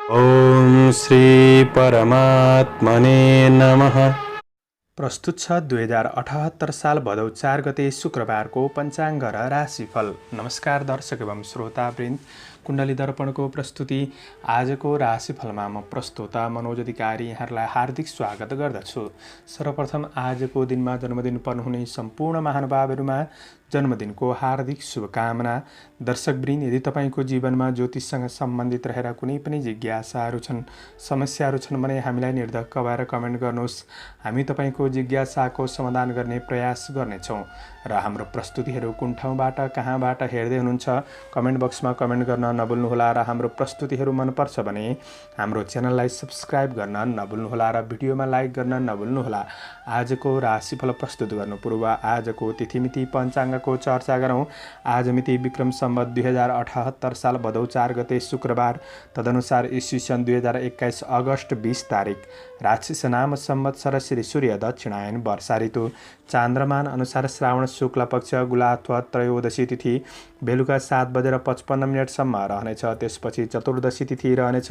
ओम श्री परमात्मने नमः। प्रस्तुत छ 2078 साल भदौ 4 गते शुक्रबारको पञ्चाङ्ग र राशिफल। नमस्कार दर्शक एवं श्रोतावृन्द, कुण्डली दर्पणको प्रस्तुति आजको राशिफलमा म प्रस्तोता मनोज अधिकारी यहाँहरूलाई हार्दिक स्वागत गर्दछु। सर्वप्रथम आजको दिनमा जन्मदिन पर्नुहुने सम्पूर्ण महानुभावहरूमा जन्मदिनको हार्दिक शुभकामना। दर्शकवृन्द, यदि तपाईँको जीवनमा ज्योतिषसँग सम्बन्धित रहेर कुनै पनि जिज्ञासाहरू छन्, समस्याहरू छन् भने हामीलाई निर्धक्क भएर कमेन्ट गर्नुहोस्। हामी तपाईँको जिज्ञासाको समाधान गर्ने प्रयास गर्नेछौँ र हाम्रो प्रस्तुतिहरू कुन ठाउँबाट कहाँबाट हेर्दै हुनुहुन्छ कमेन्ट बक्समा कमेन्ट गर्न नभुल्नुहोला र हाम्रो प्रस्तुतिहरू मनपर्छ भने हाम्रो च्यानललाई सब्स्क्राइब गर्न नभुल्नुहोला र भिडियोमा लाइक गर्न नभुल्नुहोला। आजको राशिफल प्रस्तुत गर्नु पूर्व आजको तिथिमिति पञ्चाङ्गको चर्चा गरौँ। आज मिति विक्रम सम्वत 2078 साल भदौ 4 गते शुक्रबार, तदनुसार ईस्वी सन् 2021 अगस्त 20 तारिक, राक्षस नाम संवत्सर श्री सूर्य दक्षिणायन वर्षा ऋतु, चान्द्रमान अनुसार श्रावण शुक्ल पक्ष गुलाथवा त्रयोदशी तिथि बेलुका 7:55 रहनेछ। त्यसपछि चतुर्दशी तिथि रहनेछ।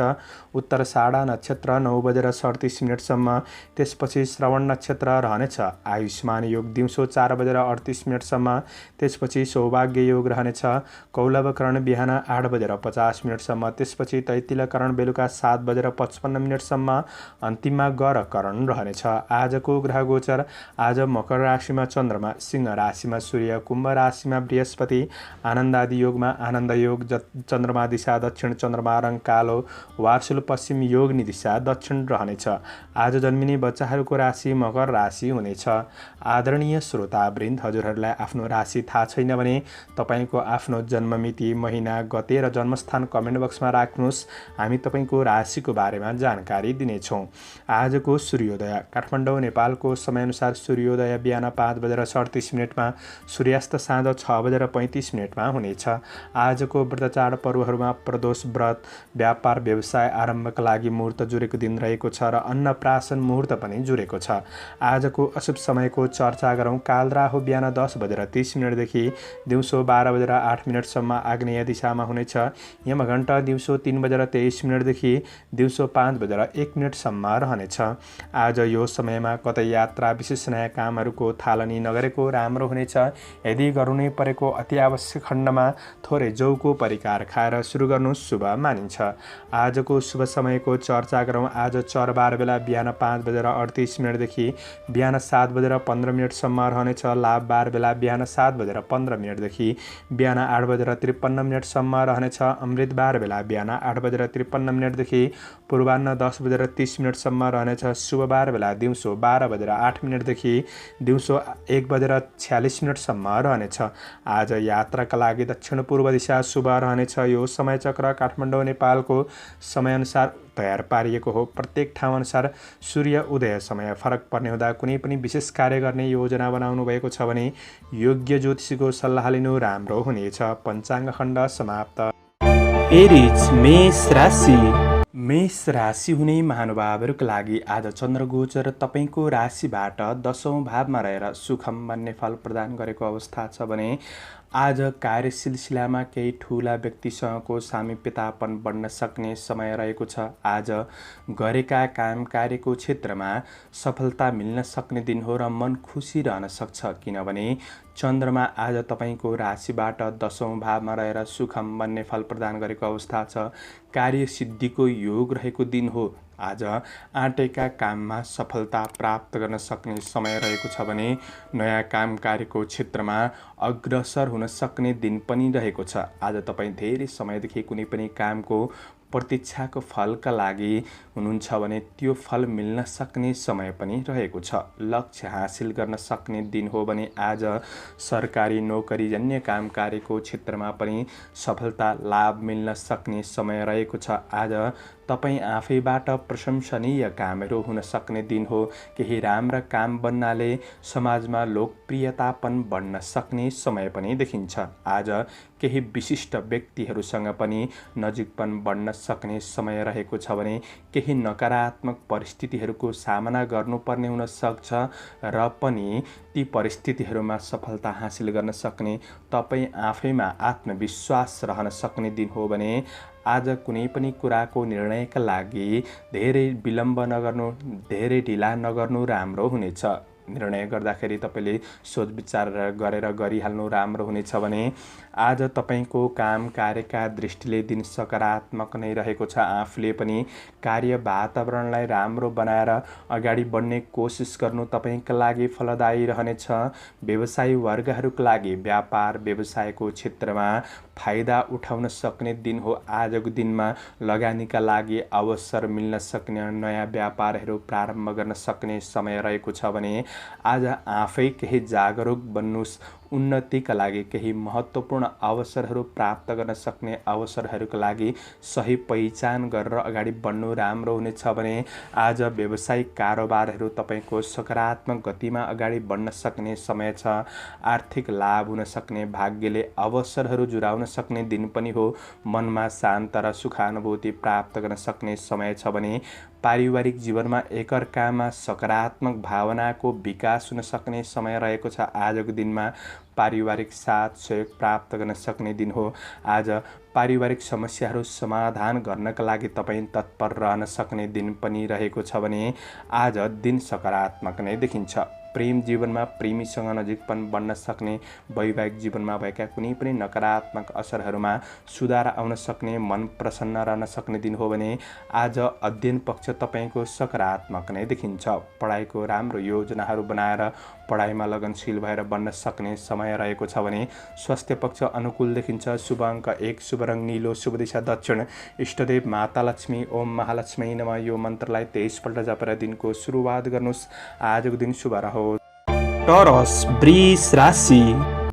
उत्तरषाढा नक्षत्र 9:37 त्यसपछि श्रवण नक्षत्र रहनेछ। आयुष्मान योग दिउँसो 4:38 त्यसपछि सौभाग्य योग रहनेछ। कौलवकरण बिहान 8:50 त्यसपछि तैतिलकरण बेलुका 7:55 अन्तिममा गरकरण रहनेछ। आजको ग्रह गोचर: आज मकर राशिमा चन्द्रमा, सिंह राशिमा सूर्य, कुम्भ राशिमा बृहस्पति, आनन्दादि योगमा आनन्द योग, चन्द्रमा दिशा दक्षिण, चन्द्रमा रङ कालो, वार्सुल पश्चिम, योगनी दिशा दक्षिण रहनेछ। आज जन्मिने बच्चाहरूको राशि मकर राशि हुनेछ। आदरणीय श्रोतावृन्द, हजुरहरूलाई आफ्नो राशि थाहा छैन भने तपाईँको आफ्नो जन्ममिति, महिना, गते र जन्मस्थान कमेन्ट बक्समा राख्नुहोस्। हामी तपाईँको राशिको बारेमा जानकारी दिनेछौँ। आजको सूर्योदय: काठमाडौँ नेपालको समयअनुसार सूर्योदय बिहान 5:37 सूर्यास्त साँझ 6:35 हुनेछ। आजको व्रतचाड पर्वहरूमा प्रदोष व्रत, व्यापार व्यवसाय आरम्भका लागि मुहुर्त जुरेको दिन रहेको छ र अन्नप्राशन मुहुर्त पनि जुरेको छ। आजको अशुभ समयको चर्चा गरौँ। कालराहु बिहान 10:30 देखि दिउँसो 12:08 आग्नेय दिशामा हुनेछ। यमघण्ट दिउँसो 3:23 देखि दिउँसो 5:01 रहनेछ। आज यो समयमा कतै यात्रा, विशेष नयाँ कामहरूको थालनी नगरेको राम्रो हुनेछ। यदि गर्नै परेको अति आवश्यक खण्डमा थोरै जौको परिकार खाएर सुरु गर्नु शुभ मानिन्छ। आजको शुभ समयको चर्चा गरौँ। आज चरबार बेला बिहान 5:38 देखि बिहान 7:15 रहनेछ। लाभ बार बेला बिहान 7:15 देखि बिहान 8:53 रहनेछ। अमृत बार बेला बिहान 8:53 देखि पूर्वाह्न 10:30 रहनेछ। शुभ बार बेला दिउँसो 12:08 देखि दिउँसो 1:46 रहनेछ। आज यात्राका लागि दक्षिण पूर्व दिशा शुभ रहनेछ। यो समय चक्र काठमाडौँ नेपालको समयअनुसार तयार पारिएको हो। प्रत्येक ठाउँ अनुसार सूर्य उदय समय फरक पर्ने हुँदा कुनै पनि विशेष कार्य गर्ने योजना बनाउनु भएको छ भने योग्य ज्योतिषीको सल्लाह लिनु राम्रो हुनेछ। पञ्चाङ्ग खण्ड समाप्त। एरिज मेष राशि। मेष राशि हुने महानुभावहरूका लागि आज चन्द्रगोचर तपाईँको राशिबाट 10औं भावमा रहेर सुखम भन्ने फल प्रदान गरेको अवस्था छ भने आज कार्य सिलसिलामा केही ठुला व्यक्तिसँगको सामिप्यतापन बढ्न सक्ने समय रहेको छ। आज गरेका काम कार्यको क्षेत्रमा सफलता मिल्न सक्ने दिन हो र मन खुसी रहन सक्छ, किनभने चन्द्रमा आज तपाईँको राशिबाट 10औं भावमा रहेर सुखम भन्ने फल प्रदान गरेको अवस्था छ। कार्य सिद्धिको योग रहेको दिन हो। आज आँटेका काममा सफलता प्राप्त गर्न सक्ने समय रहेको छ भने नयाँ काम कार्यको क्षेत्रमा अग्रसर हुन सक्ने दिन पनि रहेको छ। आज तपाईँ धेरै समयदेखि कुनै पनि कामको प्रतीक्षाको फलका लागि हुनुहुन्छ भने त्यो फल मिल्न सक्ने समय पनि रहेको छ। लक्ष्य हासिल गर्न सक्ने दिन हो भने आज सरकारी नोकरीजन्य काम कार्यको क्षेत्रमा पनि सफलता लाभ मिल्न सक्ने समय रहेको छ। आज तपाईँ आफैबाट प्रशंसनीय कामहरू हुन सक्ने दिन हो। केही राम्रा काम बन्नाले समाजमा लोकप्रियतापन बढ्न सक्ने समय पनि देखिन्छ। आज केही विशिष्ट व्यक्तिहरूसँग पनि नजिकपन बढ्न सक्ने समय रहेको छ भने केही नकारात्मक परिस्थितिहरूको सामना गर्नुपर्ने हुन सक्छ र पनि ती परिस्थितिहरूमा सफलता हासिल गर्न सक्ने, तपाईँ आफैमा आत्मविश्वास रहन सक्ने दिन हो भने आज कुनै पनि कुराको निर्णयका लागि धेरै विलम्ब नगर्नु, धेरै ढिला नगर्नु राम्रो हुनेछ। निर्णय गर्दाखेरि तपाईँले सोच विचार गरेर गरिहाल्नु राम्रो हुनेछ भने आज तपाईँको काम कार्यका दृष्टिले दिन सकारात्मक नै रहेको छ। आफूले पनि कार्य वातावरणलाई राम्रो बनाएर अगाडि बढ्ने कोसिस गर्नु तपाईँका लागि फलदायी रहनेछ। व्यवसायी वर्गहरूका लागि व्यापार व्यवसायको क्षेत्रमा फाइदा उठाउन सक्ने दिन हो। आजको दिनमा लगानीका लागि अवसर मिल्न सक्ने, नयाँ व्यापारहरू प्रारम्भ गर्न सक्ने समय रहेको छ भने आज आफै केही जागरुक बन्नुस्। उन्नतिका लागि केही महत्त्वपूर्ण अवसरहरू प्राप्त गर्न सक्ने अवसरहरूका लागि सही पहिचान गरेर अगाडि बढ्नु राम्रो हुनेछ भने आज व्यावसायिक कारोबारहरू तपाईँको सकारात्मक गतिमा अगाडि बढ्न सक्ने समय छ। आर्थिक लाभ हुन सक्ने, भाग्यले अवसरहरू जुराउन सक्ने दिन पनि हो। मनमा शान्त र सुखानुभूति प्राप्त गर्न सक्ने समय छ भने पारिवारिक जीवनमा एकअर्कामा सकारात्मक भावनाको विकास हुन सक्ने समय रहेको छ। आजको दिनमा पारिवारिक साथ सहयोग प्राप्त गर्न सक्ने दिन हो। आज पारिवारिक समस्याहरू समाधान गर्नका लागि तपाईँ तत्पर रहन सक्ने दिन पनि रहेको छ भने आज दिन सकारात्मक नै देखिन्छ। प्रेम जीवनमा प्रेमीसँग नजिकपन बढ्न सक्ने, वैवाहिक जीवनमा भएका कुनै पनि नकारात्मक असरहरूमा सुधार आउन सक्ने, मन प्रसन्न रहन सक्ने दिन हो भने आज अध्ययन पक्ष तपाईँको सकारात्मक नै देखिन्छ। पढाइको राम्रो योजनाहरू बनाएर पढाइमा लगनशील भएर बढ्न सक्ने समय रहेको छ भने स्वास्थ्य पक्ष अनुकूल देखिन्छ। शुभ अङ्क 1, शुभ रङ नीलो, शुभ दिशा दक्षिण, इष्टदेव माता लक्ष्मी, ओम महालक्ष्मी नमः यो मन्त्रलाई 23 पल्ट जपेर दिनको सुरुवात गर्नुहोस्। आजको दिन शुभ रहोस्। टोरस वृष राशि।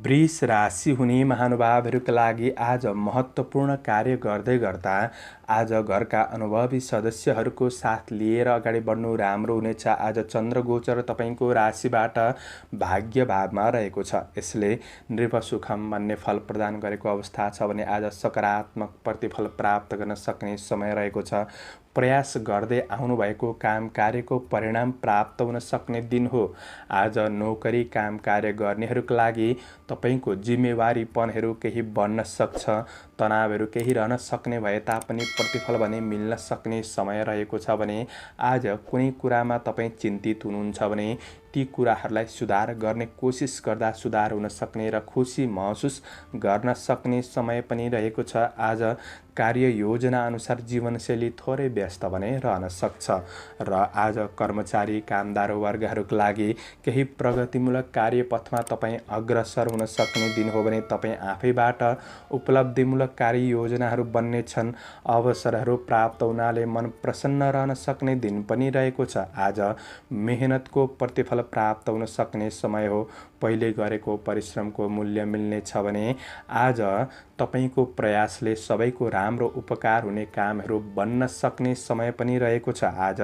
वृष राशि हुने महानुभावहरूका लागि आज महत्त्वपूर्ण कार्य गर्दै गर्दा आज घरका अनुभवी सदस्यहरूको साथ लिएर अगाडि बढ्नु राम्रो हुनेछ। आज चन्द्र गोचर तपाईँको राशिबाट भाग्य भावमा रहेको छ। यसले नृपसुखम भन्ने फल प्रदान गरेको अवस्था छ भने आज सकारात्मक प्रतिफल प्राप्त गर्न सक्ने समय रहेको छ। प्रयास गर्दै आउनुभएको काम कार्यको परिणाम प्राप्त हुन सक्ने दिन हो। आज नोकरी काम कार्य गर्नेहरूका लागि तपाईँको जिम्मेवारीपनहरू केही बढ्न सक्छ। तनावहरू केही रहन सक्ने भए तापनि प्रतिफल भने मिल्न सक्ने समय रहेको छ भने आज कुनै कुरामा तपाईँ चिन्तित हुनुहुन्छ भने ती कुराहरूलाई सुधार गर्ने कोसिस गर्दा सुधार हुन सक्ने र खुसी महसुस गर्न सक्ने समय पनि रहेको छ। आज कार्य योजना अनुसार जीवनशैली थोरै व्यस्त भने रहन सक्छ र आज कर्मचारी कामदार वर्गहरूका लागि केही प्रगतिमूलक कार्यपथमा तपाईँ अग्रसर हुन सक्ने दिन हो भने तपाईँ आफैबाट उपलब्धिमूलक कार्य योजनाहरू बन्ने छन्। अवसरहरू प्राप्त हुनाले मन प्रसन्न रहन सक्ने दिन पनि रहेको छ। आज मेहनतको प्रतिफल प्राप्त हुन सक्ने समय हो। पहिले गरेको परिश्रमको मूल्य मिल्ने छ भने आज तपाईँको प्रयासले सबैको राम्रो उपकार हुने कामहरू बन्न सक्ने समय पनि रहेको छ। आज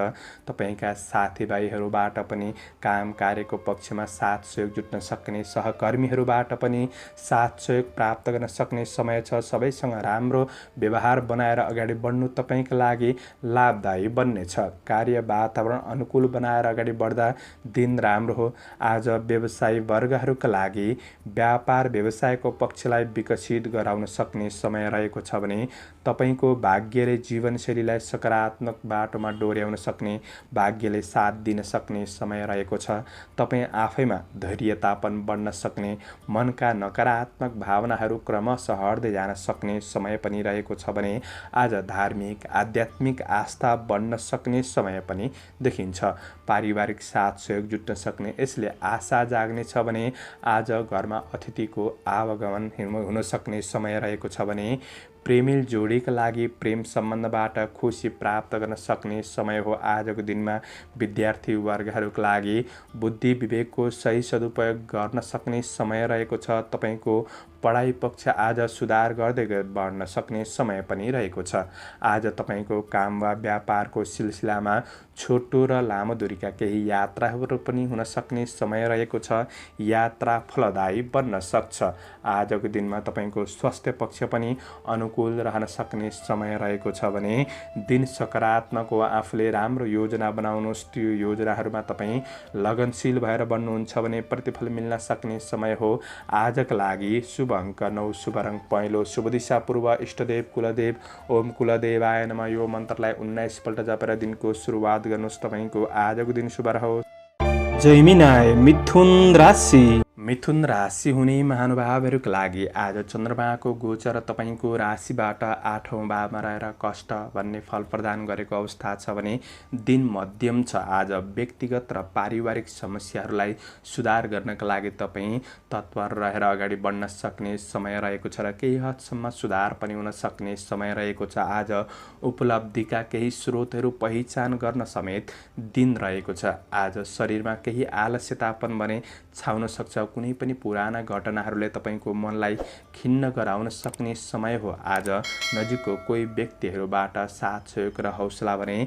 तपाईँका साथीभाइहरूबाट पनि काम कार्यको पक्षमा साथ सहयोग जुट्न सक्ने, सहकर्मीहरूबाट पनि साथ सहयोग प्राप्त गर्न सक्ने समय छ। सबैसँग राम्रो व्यवहार बनाएर अगाडि बढ्नु तपाईँका लागि लाभदायी बन्नेछ। कार्य वातावरण अनुकूल बनाएर अगाडि बढ्दा दिन राम्रो हो। आज व्यवसायी वर्गहरूका लागि व्यापार व्यवसायको पक्षलाई विकसित गराउन सक्ने समय रहेको छ भने तपाईँको भाग्यले जीवनशैलीलाई सकारात्मक बाटोमा डोर्याउन सक्ने, भाग्यले साथ दिन सक्ने समय रहेको छ। तपाईँ आफैमा धैर्यतापन बढ्न सक्ने, मनका नकारात्मक भावनाहरू क्रमशः हट्दै जान सक्ने समय पनि रहेको छ भने आज धार्मिक आध्यात्मिक आस्था बढ्न सक्ने समय पनि देखिन्छ। पारिवारिक साथ सहयोग जुट्न सक्ने, यसले आशा जाग्ने छ भने आज घरमा अतिथिको आवागमन हुन सक्ने समय रहेको छ भने प्रेमिल जोडीका लागि प्रेम सम्बन्धबाट खुसी प्राप्त गर्न सक्ने समय हो। आजको दिनमा विद्यार्थी वर्गहरूका लागि बुद्धि विवेकको सही सदुपयोग गर्न सक्ने समय रहेको छ। तपाईँको पढाइ पक्ष आज सुधार गर्दै बढ्न सक्ने समय पनि रहेको छ। आज तपाईँको काम वा व्यापारको सिलसिलामा छोटो र लामो दूरीका केही यात्राहरू पनि हुन सक्ने समय रहेको छ। यात्रा फलदायी बन्न सक्छ। आजको दिनमा तपाईँको स्वास्थ्य पक्ष पनि अनुकूल रहन सक्ने समय रहेको छ भने दिन सकारात्मक हो। आफूले राम्रो योजना बनाउनुहोस्। त्यो योजनाहरूमा तपाईँ लगनशील भएर बन्नुहुन्छ भने प्रतिफल मिल्न सक्ने समय हो। आजका लागि शुभ अङ्क 9, शुभ रङ पहेँलो, शुभ दिशा पूर्व, इष्टदेव कुलदेव ओम कुलदेवाय नमः यो मन्त्रलाई 19 पल्ट जपेर दिनको सुरुवात गर्नुहोस्। तपाईँको आजको दिन शुभ रहोस्। जैमिनाय मिथुन राशि। मिथुन राशि हुने महानुभावहरूका लागि आज चन्द्रमाको गोचर तपाईँको राशिबाट 8औं भावमा रहेर कष्ट भन्ने फल प्रदान गरेको अवस्था छ भने दिन मध्यम छ। आज व्यक्तिगत र पारिवारिक समस्याहरूलाई सुधार गर्नका लागि तपाईँ तत्पर रहेर अगाडि बढ्न सक्ने समय रहेको छ र केही हदसम्म सुधार पनि हुन सक्ने समय रहेको छ। आज उपलब्धिका केही स्रोतहरू पहिचान गर्न समेत दिन रहेको छ। आज शरीरमा केही आलस्यतापन भने छाउन सक्छ। कुनै पनि पुराना घटनाहरूले तपाईँको मनलाई खिन्न गराउन सक्ने समय हो। आज नजिकको कोही व्यक्तिहरूबाट साथ सहयोग र हौसला भने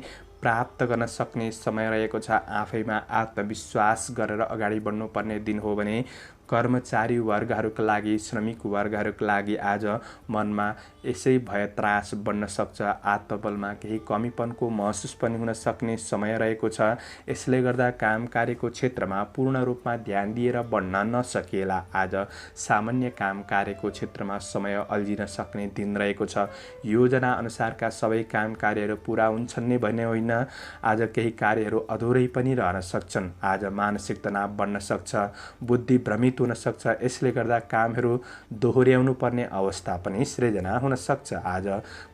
प्राप्त गर्न सक्ने समय रहेको छ। आफैमा आत्मविश्वास गरेर अगाडि बढ्नुपर्ने दिन हो भने कर्मचारी वर्गहरूका लागि, श्रमिक वर्गहरूका लागि आज मनमा यसै भय त्रास बढ्न सक्छ। आत्मबलमा केही कमीपनको महसुस पनि हुन सक्ने समय रहेको छ। यसले गर्दा काम कार्यको क्षेत्रमा पूर्ण रूपमा ध्यान दिएर बढ्न नसकिएला। आज सामान्य काम कार्यको क्षेत्रमा समय अल्झिन सक्ने दिन रहेको छ। योजना अनुसारका सबै काम कार्यहरू पुरा हुन्छन् नै भन्ने होइन। आज केही कार्यहरू अधुरै पनि रहन सक्छन्। आज मानसिक तनाव बढ्न सक्छ। बुद्धि भ्रमित हुन सक्छ। यसले गर्दा कामहरू दोहोर्याउनु पर्ने अवस्था पनि सृजना हुन सक्छ। आज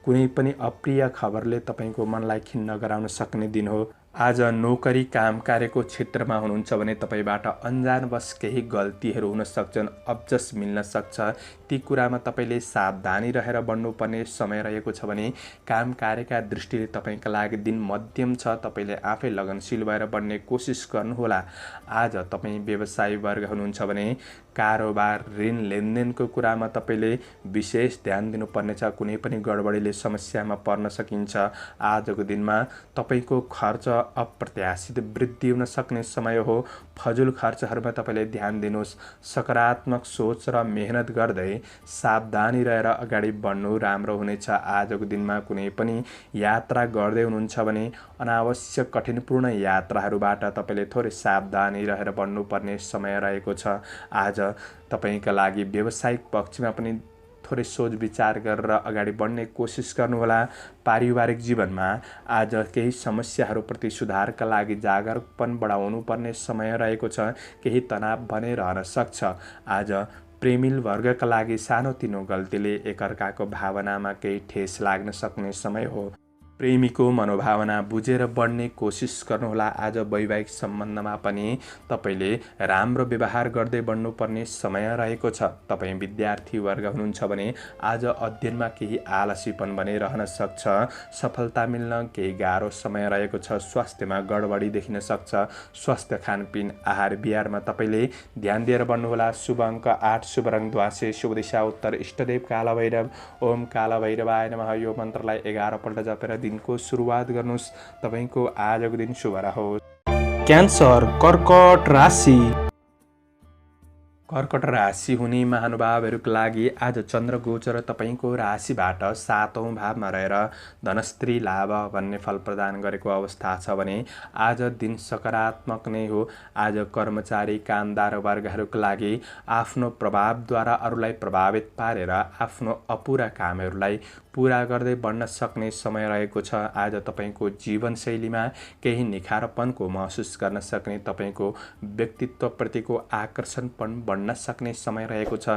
कुनै पनि अप्रिय खबरले तपाईँको मनलाई खिन्न गराउन सक्ने दिन हो। आज नोकरी काम कार्यको क्षेत्रमा हुनुहुन्छ भने तपाईँबाट अन्जानवश केही गल्तीहरू हुन सक्छन्। अब्जस मिल्न सक्छ। ती कुरामा तपाईँले सावधानी रहेर बढ्नुपर्ने समय रहेको छ भने काम कार्यका दृष्टिले तपाईँका लागि दिन मध्यम छ। तपाईँले आफै लगनशील भएर बढ्ने कोसिस गर्नुहोला। आज तपाईँ व्यवसायी वर्ग हुनुहुन्छ भने कारोबार, ऋण लेनदेनको कुरामा तपाईँले विशेष ध्यान दिनुपर्नेछ। कुनै पनि गडबडीले समस्यामा पर्न सकिन्छ। आजको दिनमा तपाईँको खर्च अप्रत्याशित वृद्धि हुन सक्ने समय हो। फजुल खर्चहरूमा तपाईँले ध्यान दिनुहोस्। सकारात्मक सोच र मेहनत गर्दै सावधानी रहेर अगाडि बढ्नु राम्रो हुनेछ। आजको दिनमा कुनै पनि यात्रा गर्दै हुनुहुन्छ भने अनावश्यक कठिनपूर्ण यात्राहरूबाट तपाईँले थोरै सावधानी रहेर बढ्नुपर्ने समय रहेको छ। आज तपाईँका लागि व्यावसायिक पक्षमा पनि थोरै सोच विचार गरेर अगाडि बढ्ने कोसिस गर्नुहोला। पारिवारिक जीवनमा आज केही समस्याहरूप्रति सुधारका लागि जागरुकपन बढाउनु पर्ने समय रहेको छ। केही तनाव भने रहन सक्छ। आज प्रेमिल वर्गका लागि सानोतिनो गल्तीले एकअर्काको भावनामा केही ठेस लाग्न सक्ने समय हो। प्रेमीको मनोभावना बुझेर बढ्ने कोसिस गर्नुहोला। आज वैवाहिक सम्बन्धमा पनि तपाईँले राम्रो व्यवहार गर्दै बढ्नुपर्ने समय रहेको छ। तपाईँ विद्यार्थी वर्ग हुनुहुन्छ भने आज अध्ययनमा केही आलसीपन भने रहन सक्छ। सफलता मिल्न केही गाह्रो समय रहेको छ। स्वास्थ्यमा गडबडी देखिन सक्छ। स्वास्थ्य, खानपिन, आहार विहारमा तपाईँले ध्यान दिएर बढ्नुहोला। शुभ अङ्क 8, शुभ रङ ध्वाँसे, शुभ दिशा उत्तर, इष्टदेव कालभैरव ओम कालभैरवाय नमः यो मन्त्रलाई 11 पल्ट जपेर दिनको सुरुवात गर्नुहोस्। तपाईको आजको दिन शुभ रहोस्। क्यान्सर कर्कट राशि। कर्कट राशि हुने महानुभावहरूका लागि आज चन्द्र गोचर तपाईँको राशिबाट 7औं भावमा रहेर धनस्त्री लाभ भन्ने फल प्रदान गरेको अवस्था छ भने आज दिन सकारात्मक नै हो। आज कर्मचारी कामदार वर्गहरूका लागि आफ्नो प्रभावद्वारा अरूलाई प्रभावित पारेर आफ्नो अपुरा कामहरूलाई पूरा गर्दै बढ्न सक्ने समय रहेको छ। आज तपाईँको जीवनशैलीमा केही निखारपनको महसुस गर्न सक्ने, तपाईँको व्यक्तित्वप्रतिको आकर्षण पनि बढ्न सक्ने समय रहेको छ।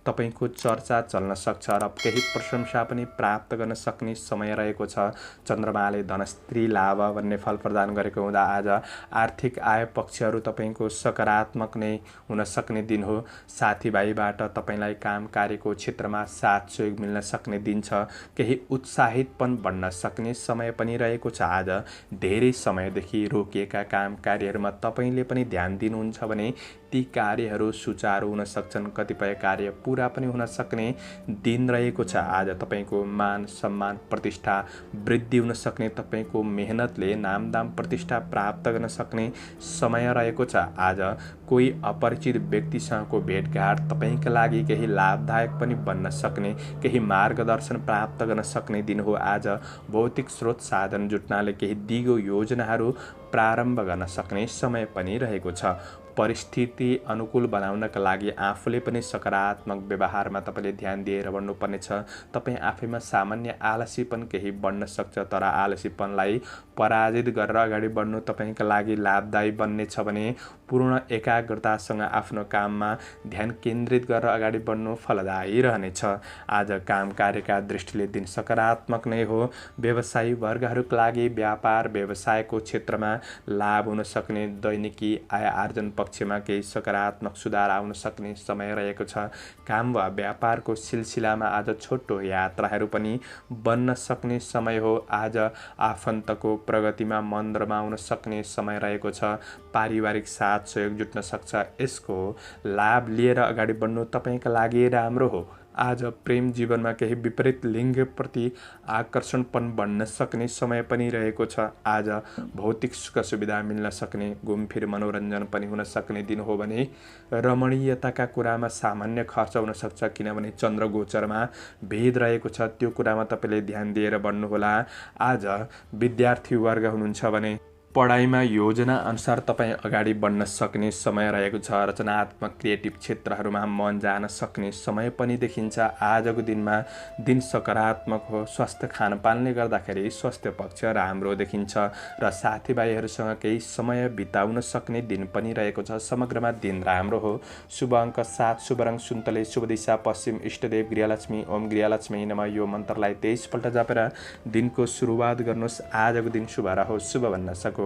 तपाईँको चर्चा चल्न सक्छ र केही प्रशंसा पनि प्राप्त गर्न सक्ने समय रहेको छ। चन्द्रमाले धनस्त्री लाभ भन्ने फल प्रदान गरेको हुँदा आज आर्थिक आय पक्षहरू तपाईँको सकारात्मक नै हुन सक्ने दिन हो। साथीभाइबाट तपाईँलाई काम कार्यको क्षेत्रमा साथ सहयोग मिल्न सक्ने दिन छ। केही उत्साहित पनि बढ्न सक्ने समय पनि रहेको छ। आज धेरै समयदेखि रोकिएका काम कार्यहरूमा तपाईँले पनि ध्यान दिनुहुन्छ भने ती ती कार्यहरू सुचारू हुन सक्छन्, कतिपय कार्य पुरा पनि हुन सक्ने दिन रहेको छ। आज तपाईको मान सम्मान प्रतिष्ठा वृद्धि हुन सक्ने, तपाईको मेहनतले नामदाम प्रतिष्ठा प्राप्त गर्न सक्ने समय रहेको छ। आज कोही अपरिचित व्यक्तिसँगको भेटघाट तपाईका लागि केही लाभदायक पनि बन्न सक्ने, केही मार्गदर्शन प्राप्त गर्न सक्ने दिन हो। आज भौतिक स्रोत साधन जुट्नाले केही दिगो योजनाहरू प्रारम्भ गर्न सक्ने समय पनि रहेको छ। परिस्थिति अनुकूल बनाउनका लागि आफूले पनि सकारात्मक व्यवहारमा तपाईले ध्यान दिएर बढ्नुपर्नेछ। तपाईँ आफैमा सामान्य आलसीपन केही बढ्न सक्छ, तर आलसीपनलाई पराजित गरेर अगाडि बढ्नु तपाईका लागि लाभदायी बन्नेछ भने पूर्ण एकाग्रतासँग आफ्नो काममा ध्यान केन्द्रित गरेर अगाडि बढ्नु फलदायी रहनेछ। आज काम कार्यका दृष्टिले दिन सकारात्मक नै हो। व्यवसायी वर्गहरूका लागि व्यापार व्यवसायको क्षेत्रमा लाभ हुन सक्ने, दैनिकी आय आर्जन पक्षमा केही सकारात्मक सुधार आउन सक्ने समय रहेको छ। काम वा व्यापारको सिलसिलामा आज छोटो यात्राहरू पनि बन्न सक्ने समय हो। आज आफन्तको प्रगतिमा मन रमाउन सक्ने समय रहेको छ। पारिवारिक साथ सहयोग जुट्न सक्छ, यसको लाभ लिएर अगाडि बढ्नु तपाईका लागि राम्रो हो। आज प्रेम जीवनमा केही विपरीत लिङ्गप्रति आकर्षणपन बढ्न सक्ने समय पनि रहेको छ। आज भौतिक सुख सुविधा मिल्न सक्ने, घुमफिर मनोरञ्जन पनि हुन सक्ने दिन हो भने रमणीयताका कुरामा सामान्य खर्च हुन सक्छ, किनभने चन्द्र गोचरमा भेद रहेको छ। त्यो कुरामा तपाईले ध्यान दिएर बढ्नुहोला। आज विद्यार्थी वर्ग हुनुहुन्छ भने पढाइमा योजना अनुसार तपाईँ अगाडि बढ्न सक्ने समय रहेको छ। रचनात्मक क्रिएटिभ क्षेत्रहरूमा मन जान सक्ने समय पनि देखिन्छ। आजको दिनमा दिन सकारात्मक हो। स्वास्थ्य खानपानले गर्दाखेरि स्वास्थ्य पक्ष राम्रो देखिन्छ र साथीभाइहरूसँग केही समय बिताउन सक्ने दिन पनि रहेको छ। समग्रमा दिन राम्रो हो। शुभ अङ्क 7, शुभ रङ सुन्तले, शुभ दिशा पश्चिम, इष्टदेव गृहलक्ष्मी। ओम गृहलक्ष्मी नमः यो मन्त्रलाई 23 पल्ट जपेर दिनको सुरुवात गर्नुहोस्। आजको दिन शुभ रहोस्, शुभ भन्न सकोस्।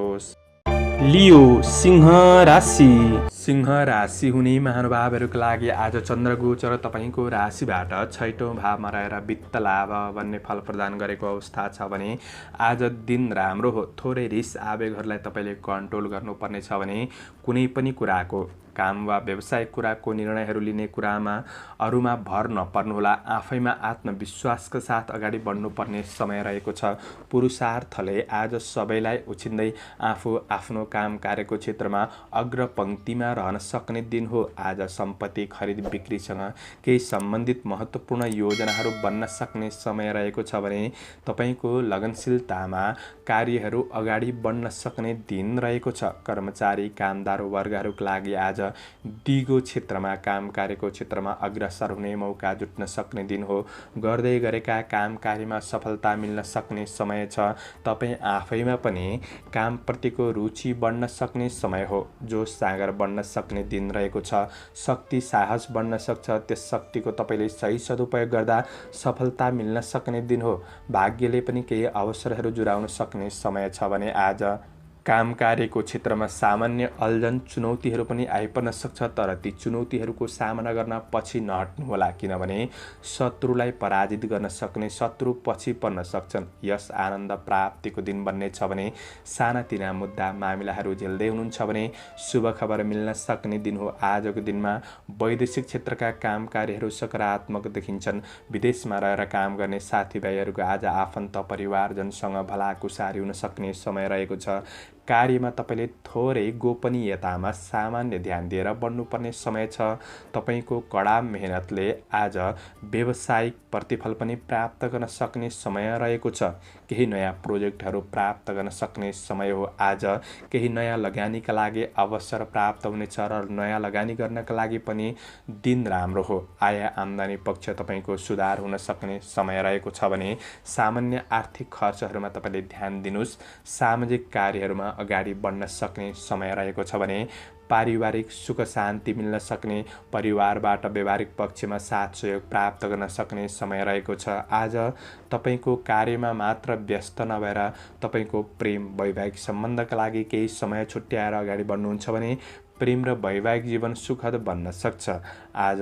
लियो सिंह राशि। सिंह राशि हुने महानुभावहरूका लागि आज चन्द्रगोचर तपाईको राशिबाट 6औं भावमा रहेर वित्त लाभ भन्ने फल प्रदान गरेको अवस्था छ भने आज दिन राम्रो हो। थोरै रिस आवेगहरूलाई तपाईले कन्ट्रोल गर्नुपर्ने छ भने कुनै पनि कुराको काम वा व्यवसायिक कुराको निर्णयहरू लिने कुरामा अरूमा भर नपर्नुहोला। आफैमा आत्मविश्वासका साथ अगाडि बढ्नुपर्ने समय रहेको छ। पुरुषार्थले आज सबैलाई उछिन्दै आफू आफ्नो काम कार्यको क्षेत्रमा अग्रपङ्क्तिमा रहन सक्ने दिन हो। आज सम्पत्ति खरिद बिक्रीसँग केही सम्बन्धित महत्त्वपूर्ण योजनाहरू बन्न सक्ने समय रहेको छ भने तपाईको लगनशीलतामा कार्यहरू अगाडि बढ्न सक्ने दिन रहेको छ। कर्मचारी कामदार वर्गहरूका लागि आज दिगो क्षेत्रमा काम कार्यको क्षेत्रमा अग्रसर हुने मौका जुट्न सक्ने दिन हो। गर्दै गरेका काम कार्यमा सफलता मिल्न सक्ने समय छ। तपाईँ आफैमा पनि कामप्रतिको रुचि बढ्न सक्ने समय हो। जोस जाँगर बढ्न सक्ने दिन रहेको छ। शक्ति साहस बढ्न सक्छ। त्यस शक्तिको तपाईले सही सदुपयोग गर्दा सफलता मिल्न सक्ने दिन हो। भाग्यले पनि केही अवसरहरू जुराउन सक्ने समय छ भने आज काम कार्यको क्षेत्रमा सामान्य अल्झन चुनौतीहरू पनि आइपर्न सक्छ, तर ती चुनौतीहरूको सामना गर्न पछि नहट्नुहोला, किनभने शत्रुलाई पराजित गर्न सक्ने शत्रु पछि पर्न सक्छन्। यस आनन्द प्राप्तिको दिन बन्ने छ भने सानातिना मुद्दा मामिलाहरू झेल्दै हुनुहुन्छ भने शुभ खबर मिल्न सक्ने दिन हो। आजको दिनमा वैदेशिक क्षेत्रका काम कार्यहरू सकारात्मक देखिन्छन्। विदेशमा रहेर काम गर्ने साथीभाइहरूको आज आफन्त परिवारजनसँग भलाकुसारी हुन सक्ने समय रहेको छ। कार्यमा तपाईले थोरै गोपनीयतामा सामान्य ध्यान दिएर बढ्नुपर्ने समय छ। तपाईको कडा मेहनतले आज व्यावसायिक प्रतिफल पनि प्राप्त गर्न सक्ने समय रहेको छ। केही नयाँ प्रोजेक्टहरू प्राप्त गर्न सक्ने समय हो। आज केही नयाँ लगानीका लागि अवसर प्राप्त हुनेछ र नयाँ लगानी गर्नका लागि पनि दिन राम्रो हो। आय आम्दानी पक्ष तपाईको सुधार हुन सक्ने समय रहेको छ भने सामान्य आर्थिक खर्चहरूमा तपाईले ध्यान दिनुहोस्। सामाजिक कार्यहरूमा अगाडि बढ्न सक्ने समय रहेको छ भने पारिवारिक सुख शान्ति मिल्न सक्ने, परिवारबाट व्यवहारिक पक्षमा साथ सहयोग प्राप्त गर्न सक्ने समय रहेको छ। आज तपाईको कार्यमा मात्र व्यस्त नभएर तपाईको प्रेम वैवाहिक सम्बन्धका लागि केही समय छुट्याएर अगाडि बढ्नुहुन्छ भने प्रेम र वैवाहिक जीवन सुखद बन्न सक्छ। आज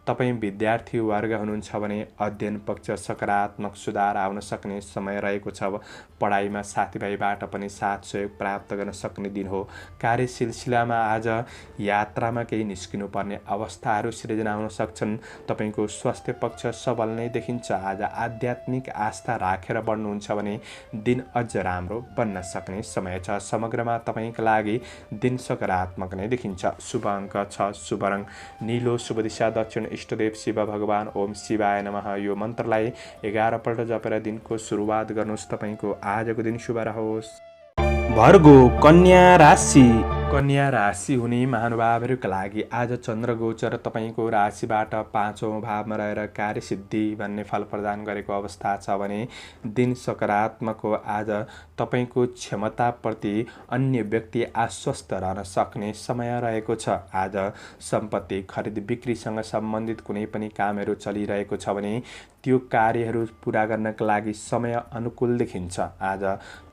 तपाईँ विद्यार्थी वर्ग हुनुहुन्छ भने अध्ययन पक्ष सकारात्मक सुधार आउन सक्ने समय रहेको छ। पढाइमा साथीभाइबाट पनि साथ सहयोग प्राप्त गर्न सक्ने दिन हो। कार्य सिलसिलामा आज यात्रामा केही निस्किनु पर्ने अवस्थाहरू सृजना हुन सक्छन्। तपाईँको स्वास्थ्य पक्ष सबल नै देखिन्छ। आज आध्यात्मिक आस्था राखेर बढ्नुहुन्छ भने दिन अझ राम्रो बन्न सक्ने समय छ। समग्रमा तपाईँका लागि दिन सकारात्मक नै देखिन्छ। शुभ अङ्क 6, शुभ रङ नीलो, शुभ दिशा दक्षिण, इष्टदेव शिव भगवान। ओम शिवाय नमः। यो मन्त्रलाई 11 पल्ट जपेर दिनको सुरुवात गर्नुहोस्। तपाईँको आजको दिन शुभ रहोस्। भर्गो कन्या राशि। कन्या राशि हुने महानुभावहरूका लागि आज चन्द्र गोचर तपाईँको राशिबाट 5औं भावमा रहेर कार्यसिद्धि भन्ने फल प्रदान गरेको अवस्था छ भने दिन सकारात्मक हो। आज तपाईँको क्षमताप्रति अन्य व्यक्ति आश्वस्त रहन सक्ने समय रहेको छ। आज सम्पत्ति खरिद बिक्रीसँग सम्बन्धित कुनै पनि कामहरू चलिरहेको छ भने त्यो कार्यहरू पुरा गर्नका लागि समय अनुकूल देखिन्छ। आज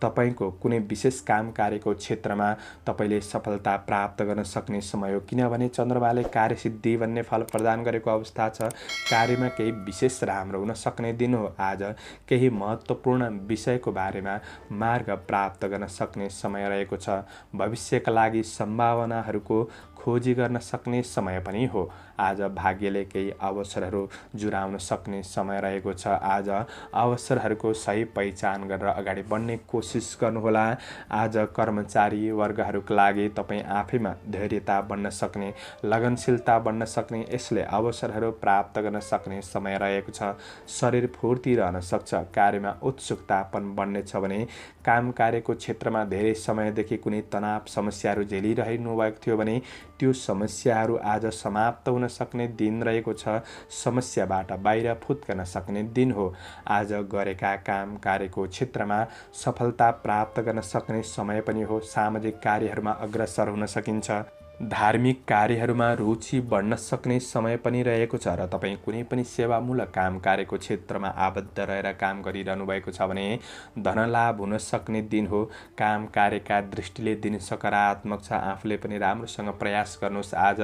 तपाईँको कुनै विशेष काम कार्यको क्षेत्रमा तपाईँले सफलता प्राप्त गर्न सक्ने समय हो, किनभने चन्द्रमाले कार्यसिद्धि भन्ने फल प्रदान गरेको अवस्था छ। कार्यमा केही विशेष राम्रो हुन सक्ने दिन हो। आज केही महत्त्वपूर्ण विषयको बारेमा मार्ग प्राप्त गर्न सक्ने समय रहेको छ। भविष्यका लागि सम्भावनाहरूको खोजी गर्न सक्ने समय पनि हो। आज भाग्यले केही अवसरहरू जुराउन सक्ने समय रहेको छ। आज अवसरहरूको सही पहिचान गरेर अगाडि बढ्ने कोसिस गर्नुहोला। आज कर्मचारी वर्गहरूका लागि तपाईँ आफैमा धैर्यता बन्न सक्ने, लगनशीलता बन्न सक्ने, यसले अवसरहरू प्राप्त गर्न सक्ने समय रहेको छ। शरीर फुर्ती रहन सक्छ। कार्यमा उत्सुकता पनि बढ्नेछ भने काम कार्यको क्षेत्रमा धेरै समयदेखि कुनै तनाव समस्याहरू झेलिरहनु भएको थियो भने त्यो समस्याहरू आज समाप्त हुन सक्ने दिन रहेको छ। समस्याबाट बाहिर फुत्कन सक्ने दिन हो। आज गरेका काम कार्यको क्षेत्रमा सफलता प्राप्त गर्न सक्ने समय पनि हो। सामाजिक कार्यहरूमा अग्रसर हुन सकिन्छ। धार्मिक कार्यहरूमा रुचि बढ्न सक्ने समय पनि रहेको छ र तपाईँ कुनै पनि सेवामूलक काम कार्यको क्षेत्रमा आबद्ध रहेर काम गरिरहनु भएको छ भने धनलाभ हुन सक्ने दिन हो। काम कार्यका दृष्टिले दिन सकारात्मक छ। आफूले पनि राम्रोसँग प्रयास गर्नुहोस्। आज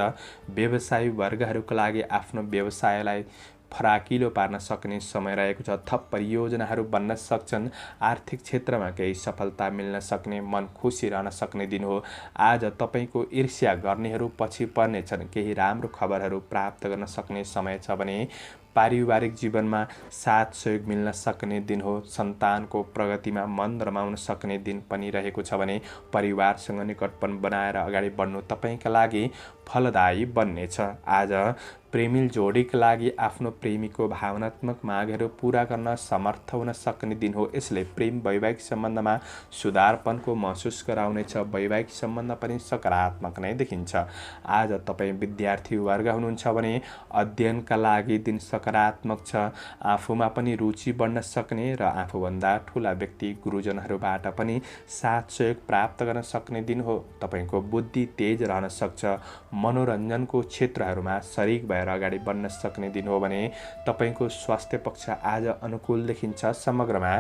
व्यवसायी वर्गहरूका लागि आफ्नो व्यवसायलाई फराकिलो पार्न सक्ने समय रहेको छ। थप परियोजनाहरू बन्न सक्छन्। आर्थिक क्षेत्रमा केही सफलता मिल्न सक्ने, मन खुसी रहन सक्ने दिन हो। आज तपाईँको ईर्ष्या गर्नेहरू पछि पर्नेछन्। केही राम्रो खबरहरू प्राप्त गर्न सक्ने समय छ भने पारिवारिक जीवनमा साथ सहयोग मिल्न सक्ने दिन हो। सन्तानको प्रगतिमा मन रमाउन सक्ने दिन पनि रहेको छ भने परिवारसँग निकटपन बनाएर अगाडि बढ्नु तपाईँका लागि फलदायी बन्नेछ। आज प्रेमिल जोडीका लागि आफ्नो प्रेमीको भावनात्मक मागहरू पूरा गर्न समर्थ हुन सक्ने दिन हो। यसले प्रेम वैवाहिक सम्बन्धमा सुधारपनको महसुस गराउनेछ। वैवाहिक सम्बन्ध पनि सकारात्मक नै देखिन्छ। आज तपाईँ विद्यार्थी वर्ग हुनुहुन्छ भने अध्ययनका लागि दिन सकारात्मक छ। आफूमा पनि रुचि बढ्न सक्ने र आफूभन्दा ठुला व्यक्ति गुरुजनहरूबाट पनि साथ सहयोग प्राप्त गर्न सक्ने दिन हो। तपाईँको बुद्धि तेज रहन सक्छ। मनोरञ्जनको क्षेत्रहरूमा सरिक भएर अगाडि बढ्न सक्ने दिन हो भने तपाईँको स्वास्थ्य पक्ष आज अनुकूल देखिन्छ। समग्रमा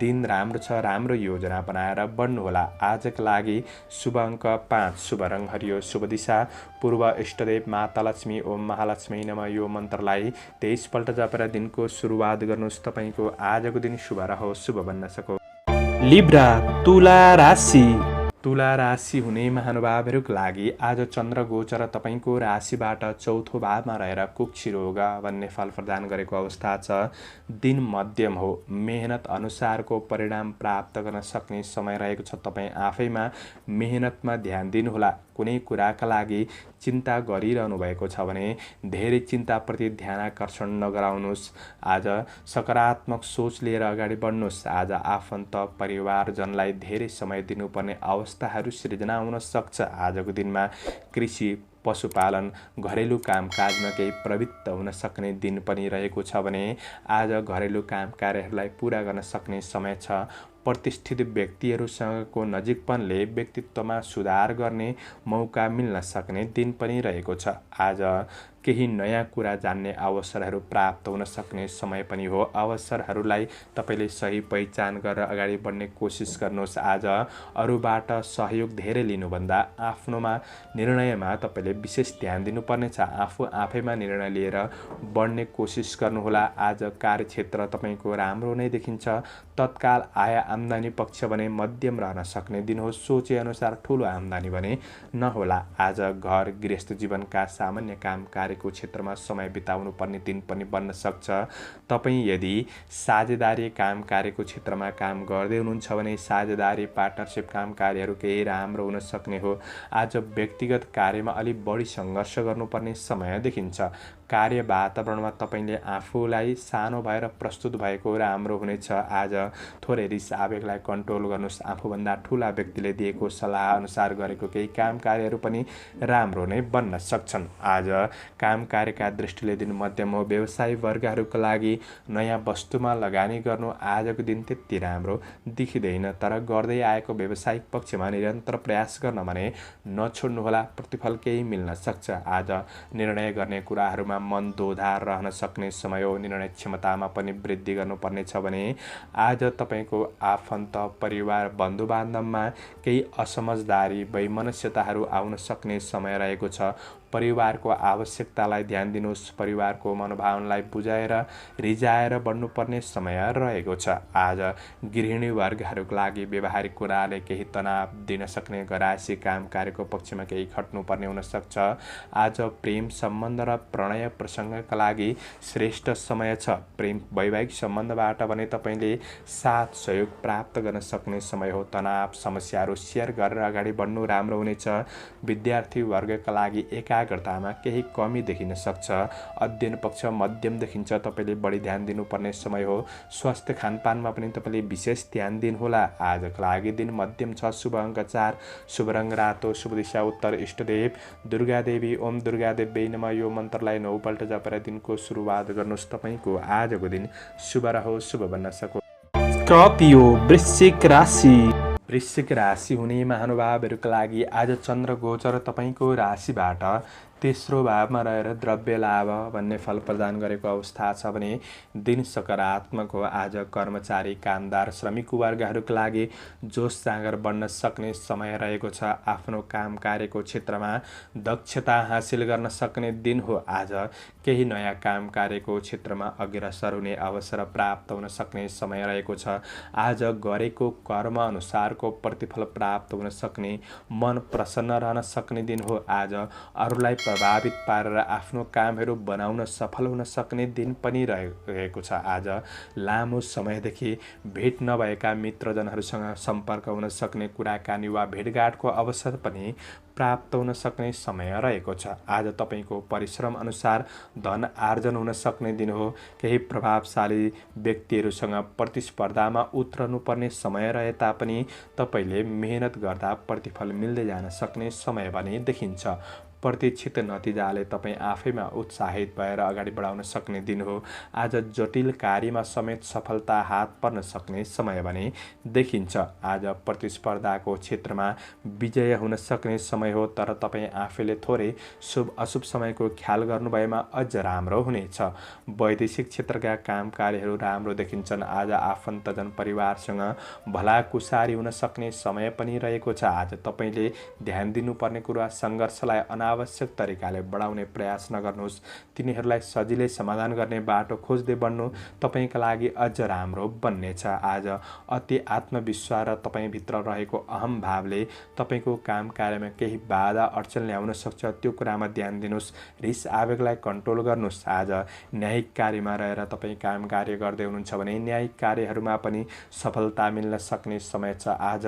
दिन राम्रो छ। राम्रो योजना बनाएर बढ्नुहोला। आजका लागि शुभ अङ्क 5, शुभ रङ हरियो, शुभ दिशा पूर्व, इष्टदेव माता लक्ष्मी। ओम महालक्ष्मी नमः। यो मन्त्रलाई 23 पल्ट जपेर दिनको सुरुवात गर्नुहोस्। तपाईँको आजको दिन शुभ रहोस्, शुभ बन्न सकोस्। लिब्रा तुला राशि। तुला राशि हुने महानुभावहरूका लागि आज चन्द्र गोचर तपाईँको राशिबाट 4थो भावमा रहेर कुक्षी रोग भन्ने फल प्रदान गरेको अवस्था छ। दिन मध्यम हो। मेहनत अनुसारको परिणाम प्राप्त गर्न सक्ने समय रहेको छ। तपाईँ आफैमा मेहनतमा ध्यान दिनुहोला। कुनै कुराका लागि चिन्ता गरिरहनु भएको छ भने धेरै चिन्ताप्रति ध्यान आकर्षण नगराउनुहोस्। आज सकारात्मक सोच लिएर अगाडि बढ्नुहोस्। आज आफन्त परिवारजनलाई धेरै समय दिनुपर्ने अवस्थाहरू सृजना हुन सक्छ। आजको दिनमा कृषि, पशुपालन, घरेलु कामकाजमा केही प्रवृत्त हुन सक्ने दिन पनि रहेको छ भने आज घरेलु काम कार्यहरूलाई पुरा गर्न सक्ने समय छ। प्रतिष्ठित व्यक्तिहरूसँगको नजिकपनले व्यक्तित्वमा सुधार गर्ने मौका मिल्न सक्ने दिन पनि रहेको छ। आज केही नयाँ कुरा जान्ने अवसरहरू प्राप्त हुन सक्ने समय पनि हो। अवसरहरूलाई तपाईँले सही पहिचान गरेर अगाडि बढ्ने कोसिस गर्नुहोस्। आज अरूबाट सहयोग धेरै लिनुभन्दा आफ्नोमा निर्णयमा तपाईँले विशेष ध्यान दिनुपर्नेछ। आफू आफैमा निर्णय लिएर बढ्ने कोसिस गर्नुहोला। आज कार्यक्षेत्र तपाईँको राम्रो नै देखिन्छ। तत्काल आय आम्दानी पक्ष भने मध्यम रहन सक्ने दिन हो। सोचे अनुसार ठुलो आम्दानी भने नहोला। आज घर गृहस्थ जीवनका सामान्य काम कार्यको क्षेत्रमा समय बिताउनु पर्ने दिन पनि बन्न सक्छ। तपाईँ यदि साझेदारी काम कार्यको क्षेत्रमा काम गर्दै हुनुहुन्छ भने साझेदारी पार्टनरसिप काम कार्यहरू केही राम्रो हुन सक्ने हो। आज व्यक्तिगत कार्यमा अलिक बढी सङ्घर्ष गर्नुपर्ने समय देखिन्छ। कार्य वातावरणमा तपाईँले आफूलाई सानो भएर प्रस्तुत भएको राम्रो हुनेछ। आज थोरै रिस आवेगलाई कन्ट्रोल गर्नुहोस्। आफूभन्दा ठुला व्यक्तिले दिएको सल्लाह अनुसार गरेको केही काम कार्यहरू पनि राम्रो नै बन्न सक्छन्। आज काम कार्यका दृष्टिले दिन मध्यम हो। व्यवसायी वर्गहरूका लागि नयाँ वस्तुमा लगानी गर्नु आजको दिन त्यति राम्रो देखिँदैन, तर गर्दै आएको व्यावसायिक पक्षमा निरन्तर प्रयास गर्न भने नछोड्नुहोला। प्रतिफल केही मिल्न सक्छ। आज निर्णय गर्ने कुराहरूमा मन दोधार रहन सक्ने समय हो। निर्णय क्षमतामा पनि वृद्धि गर्नुपर्नेछ भने आज तपाईँको आफन्त परिवार बन्धुबान्धवमा केही असमझदारी वैमनस्यताहरू आउन सक्ने समय रहेको छ। परिवारको आवश्यकतालाई ध्यान दिनुहोस्। परिवारको मनोभावनालाई बुझाएर रिझाएर बढ्नुपर्ने समय रहेको छ। आज गृहिणी वर्गहरूका लागि व्यवहारिक कुराले केही तनाव दिन सक्ने गरासी काम कार्यको पक्षमा केही खट्नुपर्ने हुन सक्छ। आज प्रेम सम्बन्ध र प्रणय प्रसङ्गका लागि श्रेष्ठ समय छ। प्रेम वैवाहिक सम्बन्धबाट भने तपाईँले साथ सहयोग प्राप्त गर्न सक्ने समय हो। तनाव समस्याहरू सेयर गरेर अगाडि बढ्नु राम्रो हुनेछ। विद्यार्थी वर्गका लागि एकाग्रतामा केही कमी देखिन सक्छ। अध्ययन पक्ष मध्यम देखिन्छ। तपाईँले बढी ध्यान दिनुपर्ने समय हो। स्वास्थ्य खानपानमा पनि तपाईँले विशेष ध्यान दिनुहोला। आजका लागि दिन मध्यम छ। शुभ अङ्क 4, शुभ रङ रातो, शुभ दिशा उत्तर, इष्टदेव दुर्गा देवी। ओम दुर्गा देवी नमः यो मन्त्रलाई 9 पल्ट जपेर दिनको सुरुवात गर्नुहोस्। तपाईँको आजको दिन शुभ रहोस्, शुभ बन्न सकोस्। स्कर्पियो वृश्चिक राशि। वृश्चिक राशि हुने महानुभावहरूका लागि आज चन्द्र गोचर तपाईँको राशिबाट तेस्रो भावमा रहेर द्रव्य लाभ भन्ने फल प्रदान गरेको अवस्था छ भने दिन सकारात्मक हो। आज कर्मचारी कामदार श्रमिक वर्गहरूका लागि जोस जाँगर बन्न सक्ने समय रहेको छ। आफ्नो काम कार्यको क्षेत्रमा दक्षता हासिल गर्न सक्ने दिन हो। आज केही नयाँ काम कार्यको क्षेत्रमा अग्रसर हुने अवसर प्राप्त हुन सक्ने समय रहेको छ। आज गरेको कर्म अनुसारको प्रतिफल प्राप्त हुन सक्ने, मन प्रसन्न रहन सक्ने दिन हो। आज अरूलाई प्रभावित पारेर आफ्नो कामहरू बनाउन सफल हुन सक्ने दिन पनि रहेको छ। आज लामो समयदेखि भेट नभएका मित्रजनहरूसँग सम्पर्क हुन सक्ने, कुराकानी वा भेटघाटको अवसर पनि प्राप्त हुन सक्ने समय रहेको छ। आज तपाईँको परिश्रम अनुसार धन आर्जन हुन सक्ने दिन हो। केही प्रभावशाली व्यक्तिहरूसँग प्रतिस्पर्धामा उत्रनुपर्ने समय रहे तापनि तपाईँले मेहनत गर्दा प्रतिफल मिल्दै जान सक्ने समय पनि देखिन्छ। प्रतीक्षित नतिजाले तपाईँ आफैमा उत्साहित भएर अगाडि बढाउन सक्ने दिन हो। आज जटिल कार्यमा समेत सफलता हात पर्न सक्ने समय भने देखिन्छ। आज प्रतिस्पर्धाको क्षेत्रमा विजय हुन सक्ने समय हो, तर तपाईँ आफैले थोरै शुभ अशुभ समयको ख्याल गर्नुभएमा अझ राम्रो हुनेछ। वैदेशिक क्षेत्रका काम कार्यहरू राम्रो देखिन्छन्। आज आफन्तजन परिवारसँग भलाकुसारी हुन सक्ने समय पनि रहेको छ। आज तपाईँले ध्यान दिनुपर्ने कुरा सङ्घर्षलाई अनावश्यक तरिकाले बढाउने प्रयास नगर्नुहोस्। तिनीहरूलाई सजिलै समाधान गर्ने बाटो खोज्दै बढ्नु तपाईँका लागि अझ राम्रो बन्नेछ। आज अति आत्मविश्वास र तपाईँभित्र रहेको अहम भावले तपाईँको काम कार्यमा केही बाधा अडचन ल्याउन सक्छ। त्यो कुरामा ध्यान दिनुहोस्। रिस आवेगलाई कन्ट्रोल गर्नुहोस्। आज न्यायिक कार्यमा रहेर तपाईँ काम कार्य गर्दै हुनुहुन्छ भने न्यायिक कार्यहरूमा पनि सफलता मिल्न सक्ने समय छ। आज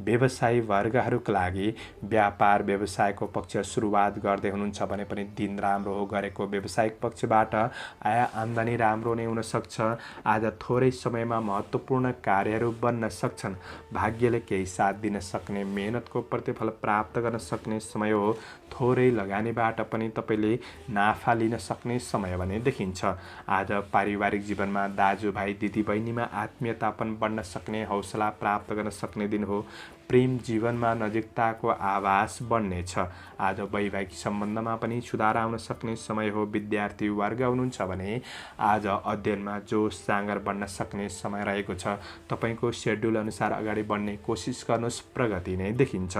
व्यवसायी वर्गहरूका लागि व्यापार व्यवसायको पक्ष सुरुवात गर्दै हुनुहुन्छ भने पनि दिन राम्रो हो। गरेको व्यावसायिक पक्षबाट आय आम्दानी राम्रो नै हुन सक्छ। आज थोरै समयमा महत्त्वपूर्ण कार्यहरू बन्न सक्छन्। भाग्यले केही साथ दिन सक्ने, मेहनतको प्रतिफल प्राप्त गर्न सक्ने समय हो। थोरै लगानीबाट पनि तपाईँले नाफा लिन सक्ने समय भने देखिन्छ। आज पारिवारिक जीवनमा दाजुभाइ दिदीबहिनीमा आत्मीयता पनि बढ्न सक्ने, हौसला प्राप्त गर्न सक्ने दिन हो। प्रेम जीवनमा नजिकताको आभास बढ्नेछ। आज वैवाहिक सम्बन्धमा पनि सुधार आउन सक्ने समय हो। विद्यार्थी वर्ग हुनुहुन्छ भने आज अध्ययनमा जोस जाँगर बढ्न सक्ने समय रहेको छ। तपाईँको सेड्युल अनुसार अगाडि बढ्ने कोसिस गर्नुहोस्, प्रगति नै देखिन्छ।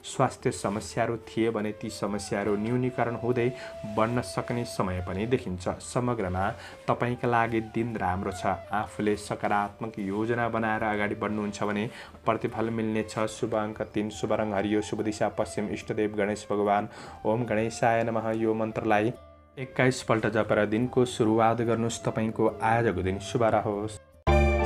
स्वास्थ्य समस्याहरू थिए भने ती समस्याहरू न्यूनीकरण हुँदै बढ्न सक्ने समय पनि देखिन्छ। समग्रमा तपाईँका लागि दिन राम्रो छ। आफूले सकारात्मक योजना बनाएर अगाडि बढ्नुहुन्छ भने प्रतिफल मिल्नेछ। शुभ अङ्क 3, शुभ रङ हरियो, शुभ दिशा पश्चिम, इष्टदेव गणेश भगवान। ओम गणेशाय नमः। यो मन्त्रलाई 21 पल्ट जपेर दिनको सुरुवात गर्नुहोस्। तपाईँको आजको दिन शुभ रहोस्।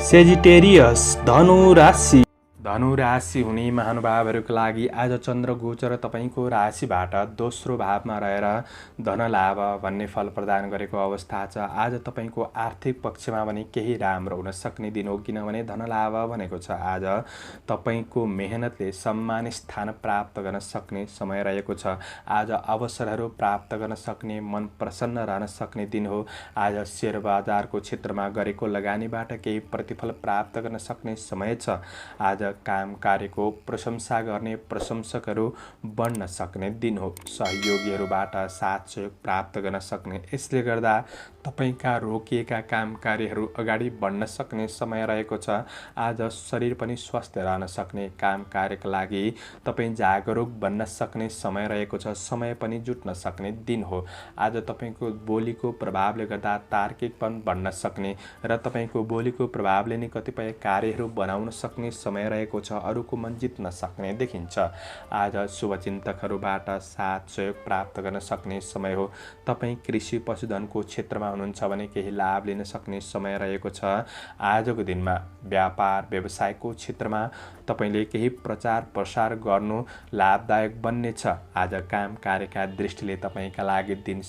सेजिटेरियस धनु राशि। धनु राशि हुने महानुभावहरूको लागि आज चन्द्र गोचर तपाईँको राशिबाट दोस्रो भावमा रहेर धन लाभ भन्ने फल प्रदान गरेको अवस्था छ। आज तपाईँको आर्थिक पक्षमा भने केही राम्रो हुन सक्ने दिन हो, किनभने धन लाभ भनेको छ। आज तपाईँको मेहनतले सम्मान स्थान प्राप्त गर्न सक्ने समय रहेको छ। आज अवसरहरू प्राप्त गर्न सक्ने, मन प्रसन्न रहन सक्ने दिन हो। आज शेयर बजारको क्षेत्रमा गरेको लगानीबाट केही प्रतिफल प्राप्त गर्न सक्ने समय छ। आज काम कार्यको प्रशंसा गर्ने प्रशंसकहरू बढ्न सक्ने दिन हो। सहयोगीहरूबाट साथ सहयोग प्राप्त गर्न सक्ने, यसले गर्दा तपाईँका रोकिएका काम कार्यहरू अगाडि बढ्न सक्ने समय रहेको छ। आज शरीर पनि स्वस्थ रहन सक्ने, काम कार्यका लागि तपाईँ जागरुक बन्न सक्ने समय रहेको छ। समय पनि जुट्न सक्ने दिन हो। आज तपाईँको बोलीको प्रभावले गर्दा तार्किकपन बढ्न सक्ने र तपाईँको बोलीको प्रभावले नै कतिपय कार्यहरू बनाउन सक्ने समय रहेको छ। अरूको मन जित्न सक्ने देखिन्छ। आज शुभचिन्तकहरूबाट साथ सहयोग प्राप्त गर्न सक्ने समय हो। तपाईँ कृषि पशुधनको क्षेत्रमा हुनुहुन्छ भने केही लाभ लिन सक्ने समय रहेको छ। आजको दिनमा व्यापार व्यवसायको क्षेत्रमा तपाईँले केही प्रचार प्रसार गर्नु लाभदायक बन्नेछ। आज काम कार्यका दृष्टिले तपाईँका लागि दिन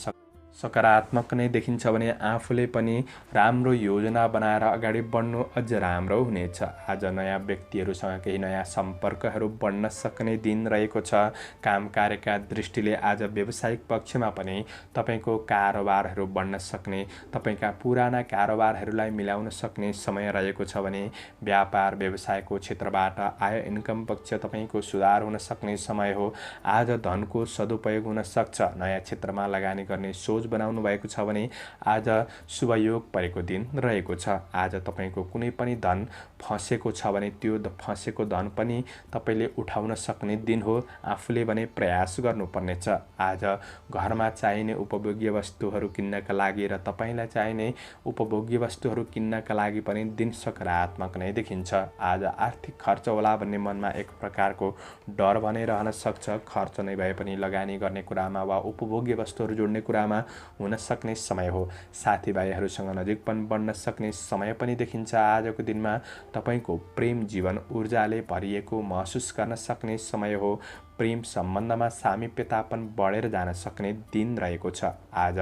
सकारात्मक नै देखिन्छ भने आफूले पनि राम्रो योजना बनाएर अगाडि बढ्नु अझ राम्रो हुनेछ। आज नयाँ व्यक्तिहरूसँग केही नयाँ सम्पर्कहरू बढ्न सक्ने दिन रहेको छ। काम कार्यका दृष्टिले आज व्यावसायिक पक्षमा पनि तपाईँको कारोबारहरू बढ्न सक्ने, तपाईँका पुराना कारोबारहरूलाई मिलाउन सक्ने समय रहेको छ भने व्यापार व्यवसायको क्षेत्रबाट आय इन्कम पक्ष तपाईँको सुधार हुन सक्ने समय हो। आज धनको सदुपयोग हुन सक्छ। नयाँ क्षेत्रमा लगानी गर्ने सोच बनाउनु भएको छ भने आज शुभ योग परेको दिन रहेको छ। आज तपाईँको कुनै पनि धन फँसेको छ भने त्यो फँसेको धन पनि तपाईँले उठाउन सक्ने दिन हो। आफूले भने प्रयास गर्नुपर्नेछ। आज घरमा चाहिने उपभोग्य वस्तुहरू किन्नका लागि र तपाईँलाई चाहिने उपभोग्य वस्तुहरू किन्नका लागि पनि दिन सकारात्मक नै देखिन्छ। आज आर्थिक खर्च होला भन्ने मनमा एक प्रकारको डर भने रहन सक्छ। खर्च नै भए पनि लगानी गर्ने कुरामा वा उपभोग्य वस्तुहरू जोड्ने कुरामा हुन सक्ने समय हो। साथीभाइहरूसँग नजिकपन बढ्न सक्ने समय पनि देखिन्छ। आजको दिनमा तपाईँको प्रेम जीवन ऊर्जाले भरिएको महसुस गर्न सक्ने समय हो। प्रेम सम्बन्धमा सामिप्यता पनि बढेर जान सक्ने दिन रहेको छ। आज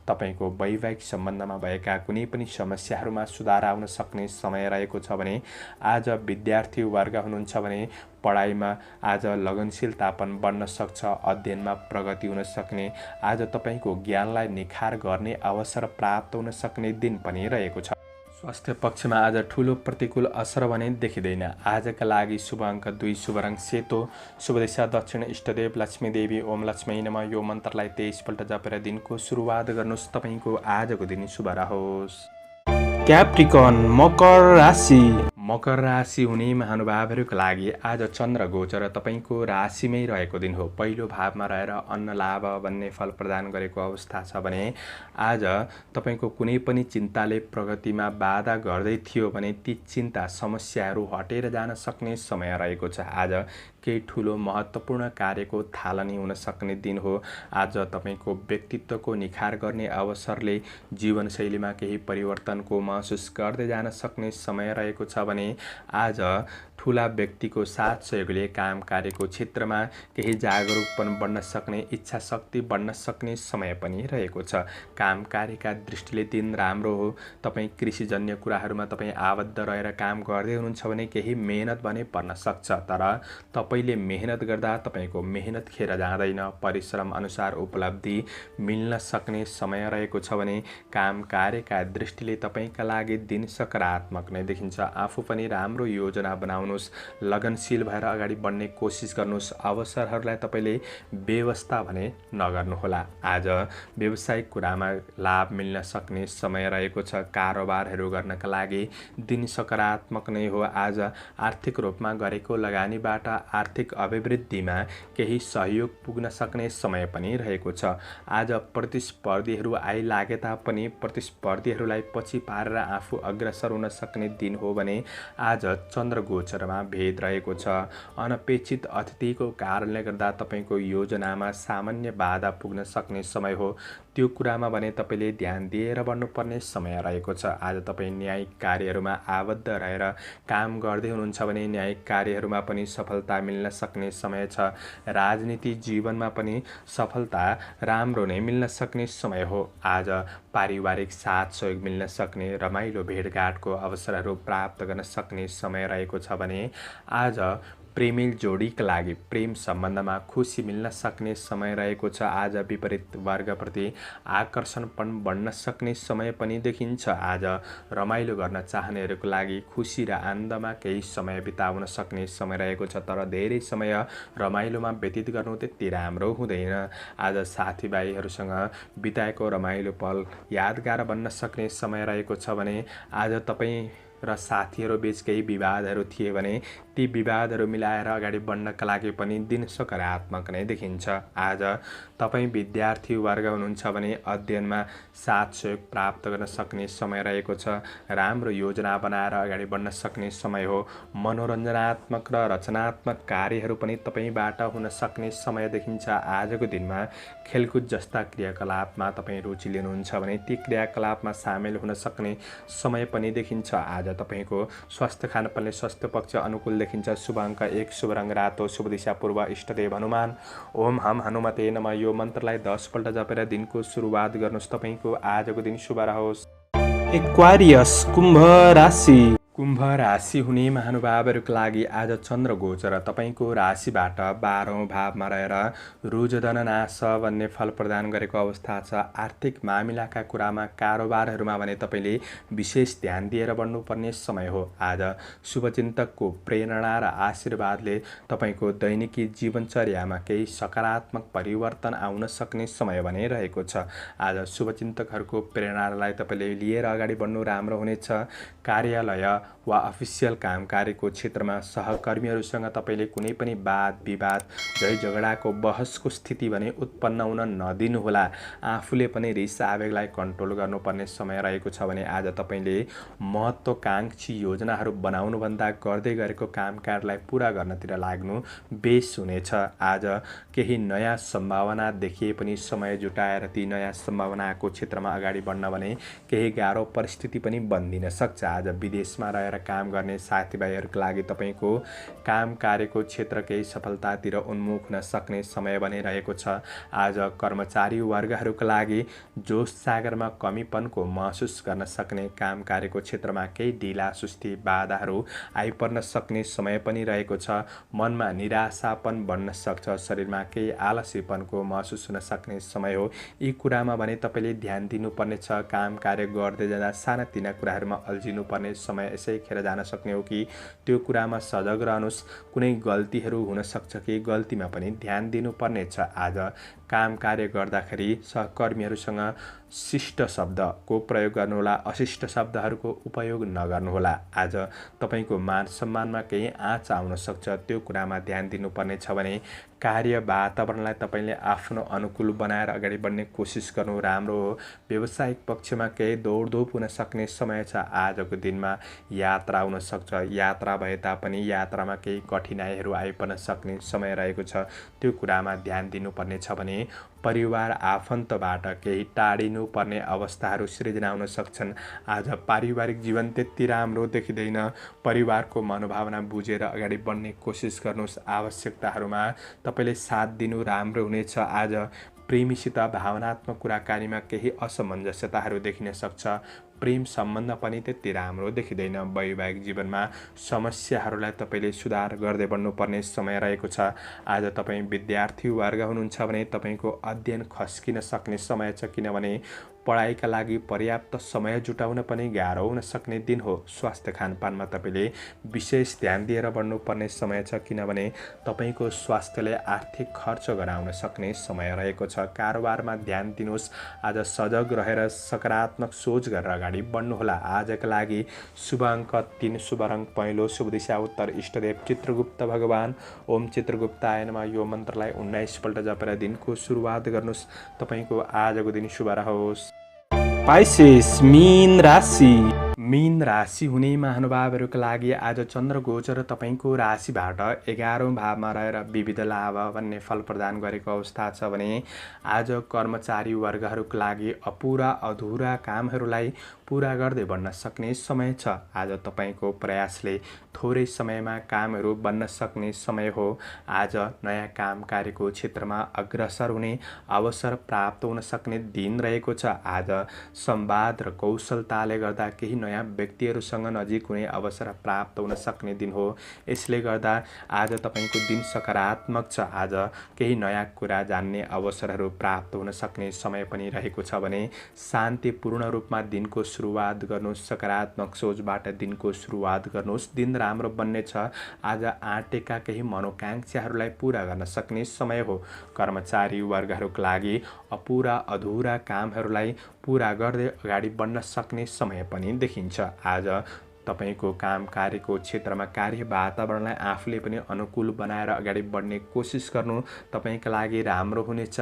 तपाईँको वैवाहिक सम्बन्धमा भएका कुनै पनि समस्याहरूमा सुधार आउन सक्ने समय रहेको छ भने आज विद्यार्थी वर्ग हुनुहुन्छ भने पढाइमा आज लगनशीलता पनि बढ्न सक्छ। अध्ययनमा प्रगति हुन सक्ने, आज तपाईँको ज्ञानलाई निखार गर्ने अवसर प्राप्त हुन सक्ने दिन पनि रहेको छ। स्वास्थ्य पक्षमा आज ठुलो प्रतिकूल असर भने देखिँदैन। आजका लागि शुभ अङ्क 2, शुभ रङ सेतो, शुभ दिशा दक्षिण, इष्टदेव लक्ष्मी देवी। ओम लक्ष्मी नमः। यो मन्त्रलाई 23 पल्ट जपेर दिनको सुरुवात गर्नुहोस्। तपाईँको आजको दिन शुभ रहोस्। क्याप्रिकन मकर राशि। मकर राशि हुने महानुभावहरूको लागि आज चन्द्र गोचर तपाईँको राशिमै रहेको दिन हो। पहिलो भावमा रहेर अन्न लाभ भन्ने फल प्रदान गरेको अवस्था छ भने आज तपाईँको कुनै पनि चिन्ताले प्रगतिमा बाधा गर्दै थियो भने ती चिन्ता समस्याहरू हटेर जान सक्ने समय रहेको छ। आज केही ठुलो महत्त्वपूर्ण कार्यको थालनी हुन सक्ने दिन हो। आज तपाईँको व्यक्तित्वको निखार गर्ने अवसरले जीवनशैलीमा केही परिवर्तनको महसुस गर्दै जान सक्ने समय रहेको छ भने आज ठुला व्यक्तिको साथ सहयोगले काम कार्यको क्षेत्रमा केही जागरुक पनि बन्न सक्ने, इच्छा शक्ति बढ्न सक्ने समय पनि रहेको छ। काम कार्यका दृष्टिले दिन राम्रो हो। तपाईँ कृषिजन्य कुराहरूमा तपाईँ आबद्ध रहेर काम गर्दै हुनुहुन्छ भने केही मेहनत भने पर्न सक्छ, तर तपाईँले मेहनत गर्दा तपाईँको मेहनत खेर जाँदैन। परिश्रम अनुसार उपलब्धि मिल्न सक्ने समय रहेको छ भने काम कार्यका दृष्टिले तपाईँका लागि दिन सकारात्मक नै देखिन्छ। आफू पनि राम्रो योजना बनाउनुहोस्, लगनशील भएर अगाडि बढ्ने कोसिस गर्नुहोस्। अवसरहरूलाई तपाईँले व्यवस्था भने नगर्नुहोला। आज व्यावसायिक कुरामा लाभ मिल्न सक्ने समय रहेको छ। कारोबारहरू गर्नका लागि दिन सकारात्मक नै हो। आज आर्थिक रूपमा गरेको लगानीबाट आर्थिक अभिवृद्धिमा केही सहयोग पुग्न सक्ने समय पनि रहेको छ। आज प्रतिस्पर्धीहरू आइलागे तापनि प्रतिस्पर्धीहरूलाई पछि पारेर आफू अग्रसर हुन सक्ने दिन हो भने आज चन्द्र गोचरमा भेद रहेको छ। अनपेक्षित अतिथिको कारणले गर्दा तपाईँको योजनामा सामान्य बाधा पुग्न सक्ने समय हो। त्यो कुरामा भने तपाईँले ध्यान दिएर बढ्नुपर्ने समय रहेको छ। आज तपाईँ न्यायिक कार्यहरूमा आबद्ध रहेर काम गर्दै हुनुहुन्छ भने न्यायिक कार्यहरूमा पनि सफलता मिल्न सक्ने समय छ। राजनीति जीवनमा पनि सफलता राम्रो नै मिल्न सक्ने समय हो। आज पारिवारिक साथ सहयोग मिल्न सक्ने, रमाइलो भेटघाटको अवसरहरू प्राप्त गर्न सक्ने समय रहेको छ भने आज प्रेमिल जोडीका लागि प्रेम सम्बन्धमा खुसी मिल्न सक्ने समय रहेको छ। आज विपरीत वर्गप्रति आकर्षण पनि बढ्न सक्ने समय पनि देखिन्छ। आज रमाइलो गर्न चाहनेहरूको लागि खुसी र आनन्दमा केही समय बिताउन सक्ने समय रहेको छ, तर धेरै समय रमाइलोमा व्यतीत गर्नु त्यति राम्रो हुँदैन। आज साथीभाइहरूसँग बिताएको रमाइलो पल यादगार बन्न सक्ने समय रहेको छ भने आज तपाईँ र साथीहरू बीच केही विवादहरू थिए भने ती विवादहरू मिलाएर अगाडि बढ्नका लागि पनि दिन सकारात्मक नै देखिन्छ। आज तपाईँ विद्यार्थी वर्ग हुनुहुन्छ भने अध्ययनमा साथ सहयोग प्राप्त गर्न सक्ने समय रहेको छ। राम्रो योजना बनाएर अगाडि बढ्न सक्ने समय हो। मनोरञ्जनात्मक र रचनात्मक कार्यहरू पनि तपाईँबाट हुन सक्ने समय देखिन्छ। आजको दिनमा खेलकुद जस्ता क्रियाकलापमा तपाईँ रुचि लिनुहुन्छ भने ती क्रियाकलापमा सामेल हुन सक्ने समय पनि देखिन्छ। आज तपाईँको स्वास्थ्य खानपानले स्वास्थ्य पक्ष अनुकूल देखिन्छ। शुभ अङ्क 1, शुभ रङ रातो, शुभ दिशा पूर्व, इष्टदेव हनुमान। ओम हम हनुमते नमः। यो मन्त्रलाई 10 पल्ट जपेर दिनको सुरुवात गर्नुहोस्। तपाईँको आजको दिन शुभ रहोस्। एक्वारियस कुम्भ राशि। कुम्भ राशि हुने महानुभावहरूका लागि आज चन्द्र गोचर तपाईँको राशिबाट 12औं भावमा रहेर रुजधन नाश भन्ने फल प्रदान गरेको अवस्था छ। आर्थिक मामिलाका कुरामा कारोबारहरूमा भने तपाईँले विशेष ध्यान दिएर बढ्नुपर्ने समय हो। आज शुभचिन्तकको प्रेरणा र आशीर्वादले तपाईँको दैनिकी जीवनचर्यामा केही सकारात्मक परिवर्तन आउन सक्ने समय भने रहेको छ। आज शुभचिन्तकहरूको प्रेरणालाई तपाईँले लिएर अगाडि बढ्नु राम्रो हुनेछ। कार्यालय वा अफिसियल काम कार्यको क्षेत्रमा सहकर्मीहरूसँग तपाईँले कुनै पनि वाद विवाद, झै झगडाको बहसको स्थिति भने उत्पन्न हुन नदिनुहोला। आफूले पनि रिस आवेगलाई कन्ट्रोल गर्नुपर्ने समय रहेको छ भने आज तपाईँले महत्त्वकाङ्क्षी योजनाहरू बनाउनुभन्दा गर्दै गरेको काम कार्यलाई पुरा गर्नतिर लाग्नु बेस हुनेछ। आज केही नयाँ सम्भावना देखिए पनि समय जुटाएर ती नयाँ सम्भावनाको क्षेत्रमा अगाडि बढ्न भने केही गाह्रो परिस्थिति पनि बन्दिन सक्छ। आज विदेशमा रहेर काम गर्ने साथीभाइहरूको लागि तपाईँको काम कार्यको क्षेत्र केही सफलतातिर उन्मुख हुन सक्ने समय बनिरहेको छ। आज कर्मचारी वर्गहरूका लागि जोस सागरमा कमीपनको महसुस गर्न सक्ने, काम कार्यको क्षेत्रमा केही ढिला सुस्ती बाधाहरू आइपर्न सक्ने समय पनि रहेको छ। मनमा निराशापन बढ्न सक्छ। शरीरमा केही आलस्यपनको महसुस हुन सक्ने समय हो। यी कुरामा भने तपाईँले ध्यान दिनुपर्नेछ। काम कार्य गर्दै जाँदा सानातिना कुराहरूमा अल्झिनुपर्ने समय यसै खेर जान सक्ने हो कि त्यो कुरामा सजग रहनुहोस्। कुनै गल्तीहरू हुन सक्छ कि गल्तीमा पनि ध्यान दिनुपर्नेछ। आज काम कार्य गर्दाखेरि सहकर्मीहरूसँग शिष्ट शब्दको प्रयोग गर्नुहोला, अशिष्ट शब्दहरूको उपयोग नगर्नुहोला। आज तपाईँको मान सम्मानमा केही आँच आउन सक्छ, त्यो कुरामा ध्यान दिनुपर्नेछ भने कार्य वातावरणलाई तपाईँले आफ्नो अनुकूल बनाएर अगाडि बढ्ने कोसिस गर्नु राम्रो हो। व्यावसायिक पक्षमा केही दौडधुप हुन सक्ने समय छ। आजको दिनमा यात्रा हुन सक्छ। यात्रा भए तापनि यात्रामा केही कठिनाइहरू आइपर्न सक्ने समय रहेको छ, त्यो कुरामा ध्यान दिनुपर्ने छ भने परिवार आफन्तबाट केही टाढिनु पर्ने अवस्थाहरू सृजना हुन सक्छन्। आज पारिवारिक जीवन त्यति राम्रो देखिँदैन। परिवारको मनोभावना बुझेर अगाडि बढ्ने कोसिस गर्नुहोस्। आवश्यकताहरूमा तपाईँले साथ दिनु राम्रो हुनेछ। आज प्रेमीसित भावनात्मक कुराकानीमा केही असमञ्जस्यताहरू देखिन सक्छ। प्रेम सम्बन्ध पनि त्यति राम्रो देखिँदैन। वैवाहिक जीवनमा समस्याहरूलाई तपाईँले सुधार गर्दै बढ्नुपर्ने समय रहेको छ। आज तपाईँ विद्यार्थी वर्ग हुनुहुन्छ भने तपाईँको अध्ययन खस्किन सक्ने समय छ, किनभने पढाइका लागि पर्याप्त समय जुटाउन पनि गाह्रो हुन सक्ने दिन हो। स्वास्थ्य खानपानमा तपाईँले विशेष ध्यान दिएर बढ्नुपर्ने समय छ, किनभने तपाईँको स्वास्थ्यले आर्थिक खर्च गराउन सक्ने समय रहेको छ। कारोबारमा ध्यान दिनुहोस्। आज सजग रहेर सकारात्मक सोच गरेर अगाडि बढ्नुहोला। आजका लागि शुभ अङ्क 3, शुभ रङ पहेँलो, शुभ दिशा उत्तर, इष्टदेव चित्रगुप्त भगवान। ओम चित्रगुप्ताय नमः यो मन्त्रलाई 19 पल्ट जपेर दिनको सुरुवात गर्नुहोस्। तपाईँको आजको दिन शुभ रहोस्। पाइसेस मीन राशि। मीन राशि हुने महानुभावहरूका लागि आज चन्द्र गोचर तपाईँको राशिबाट 11औं भावमा रहेर विविध लाभ भन्ने फल प्रदान गरेको अवस्था छ भने आज कर्मचारी वर्गहरूका लागि अपुरा अधुरा कामहरूलाई पुरा गर्दै बढ्न सक्ने समय छ। आज तपाईँको प्रयासले थोरै समयमा कामहरू बन्न सक्ने समय हो। आज नयाँ काम कार्यको क्षेत्रमा अग्रसर हुने अवसर प्राप्त हुन सक्ने दिन रहेको छ। आज संवाद र कौशलताले गर्दा केही नयाँ व्यक्तिहरूसँग नजिक हुने अवसर प्राप्त हुन सक्ने दिन हो। यसले गर्दा आज तपाईँको दिन सकारात्मक छ। आज केही नयाँ कुरा जान्ने अवसरहरू प्राप्त हुन सक्ने समय पनि रहेको छ भने शान्तिपूर्ण रूपमा दिनको सुरुवात गर्नुहोस्। सकारात्मक सोचबाट दिनको सुरुवात गर्नुहोस्। दिन राम्रो बन्नेछ। आज आँटेका केही मनोकांक्षाहरूलाई पूरा गर्न सक्ने समय हो। कर्मचारी वर्गहरूका लागि अपुरा अधुरा कामहरूलाई पूरा गर्दै अगाडि बढ्न सक्ने समय पनि देखिन्छ। आज तपाईँको काम कार्यको क्षेत्रमा कार्य वातावरणलाई आफूले पनि अनुकूल बनाएर अगाडि बढ्ने कोसिस गर्नु तपाईँका लागि राम्रो हुनेछ।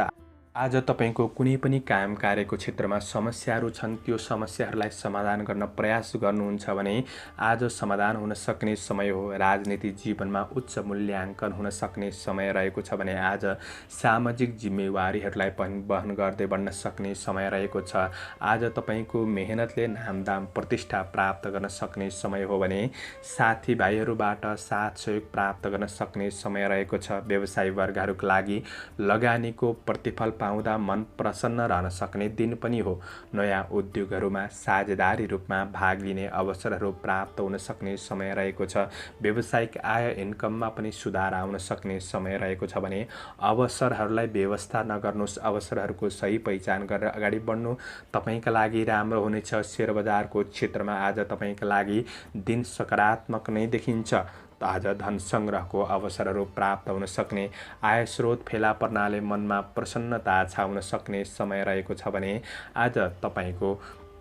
आज तपाईँको कुनै पनि काम कार्यको क्षेत्रमा समस्याहरू छन्, त्यो समस्याहरूलाई समाधान गर्न प्रयास गर्नुहुन्छ भने आज समाधान हुन सक्ने समय हो। राजनीतिक जीवनमा उच्च मूल्याङ्कन हुन सक्ने समय रहेको छ भने आज सामाजिक जिम्मेवारीहरूलाई पनि वहन गर्दै बढ्न सक्ने समय रहेको छ। आज तपाईँको मेहनतले नामदाम प्रतिष्ठा प्राप्त गर्न सक्ने समय हो भने साथीभाइहरूबाट साथ सहयोग प्राप्त गर्न सक्ने समय रहेको छ। व्यवसायी वर्गहरूका लागि लगानीको प्रतिफल पाउँदा मन प्रसन्न रहन सक्ने दिन पनि हो। नयाँ उद्योगहरूमा साझेदारी रूपमा भाग लिने अवसरहरू प्राप्त हुन सक्ने समय रहेको छ। व्यावसायिक आय इन्कममा पनि सुधार आउन सक्ने समय रहेको छ भने अवसरहरूलाई व्यवस्था नगर्नुहोस्। अवसरहरूको सही पहिचान गरेर अगाडि बढ्नु तपाईँका लागि राम्रो हुनेछ। शेयर बजारको क्षेत्रमा आज तपाईँका लागि दिन सकारात्मक नै देखिन्छ। आज धन सङ्ग्रहको अवसरहरू प्राप्त हुन सक्ने, आय स्रोत फेला पर्नाले मनमा प्रसन्नता छाउन सक्ने समय रहेको छ भने आज तपाईँको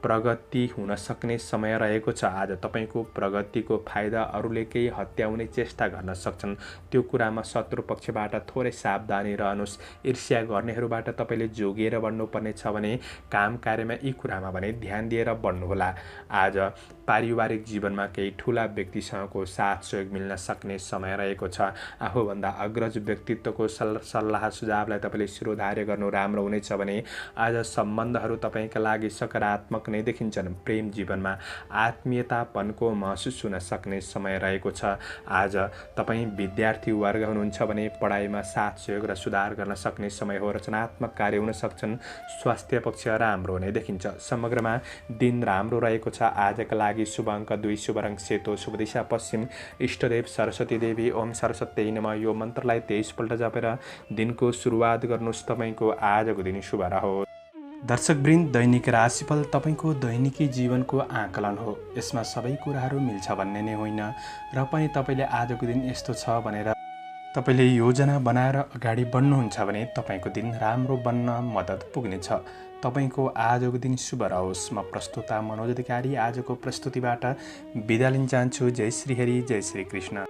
प्रगति हुन सक्ने समय रहेको छ। आज तपाईँको प्रगतिको फाइदा अरूले केही हत्याउने चेष्टा गर्न सक्छन्, त्यो कुरामा शत्रु पक्षबाट थोरै सावधानी रहनुहोस्। ईर्ष्या गर्नेहरूबाट तपाईँले जोगिएर बढ्नुपर्ने छ भने काम कार्यमा यी कुरामा भने ध्यान दिएर बढ्नुहोला। आज पारिवारिक जीवनमा केही ठुला व्यक्तिसँगको साथ सहयोग मिल्न सक्ने समय रहेको छ। आफूभन्दा अग्रज व्यक्तित्वको सल्लाह सुझावलाई तपाईँले शिरोधार्य गर्नु राम्रो हुनेछ भने आज सम्बन्धहरू तपाईँका लागि सकारात्मक नै देखिन्छन्। प्रेम जीवनमा आत्मीयतापनको महसुस हुन सक्ने समय रहेको छ। आज तपाईँ विद्यार्थी वर्ग हुनुहुन्छ भने पढाइमा साथ सहयोग र सुधार गर्न सक्ने समय हो। रचनात्मक कार्य हुन सक्छन्। स्वास्थ्य पक्ष राम्रो नै देखिन्छ। समग्रमा दिन राम्रो रहेको छ। आजका लागि शुभ अङ्क 2, शुभ रङ सेतो, शुभ दिशा पश्चिम, इष्टदेव सरस्वती देवी। ओम सरस्वती नमः यो मन्त्रलाई 23 पल्ट जपेर दिनको सुरुवात गर्नुहोस्। तपाईँको आजको दिन शुभ रहोस्। दर्शकवृन्द, दैनिक राशिफल तपाईँको दैनिकी जीवनको आकलन हो। यसमा सबै कुराहरू मिल्छ भन्ने नै होइन र पनि तपाईँले आजको दिन यस्तो छ भनेर तपाईँले योजना बनाएर अगाडि बढ्नुहुन्छ भने तपाईँको दिन राम्रो बन्न मद्दत पुग्नेछ। तपाईँको आजको दिन शुभ रहोस्। म प्रस्तुता मनोज अधिकारी आजको प्रस्तुतिबाट बिदा लिन चाहन्छु। जय श्री हरि, जय श्री कृष्ण।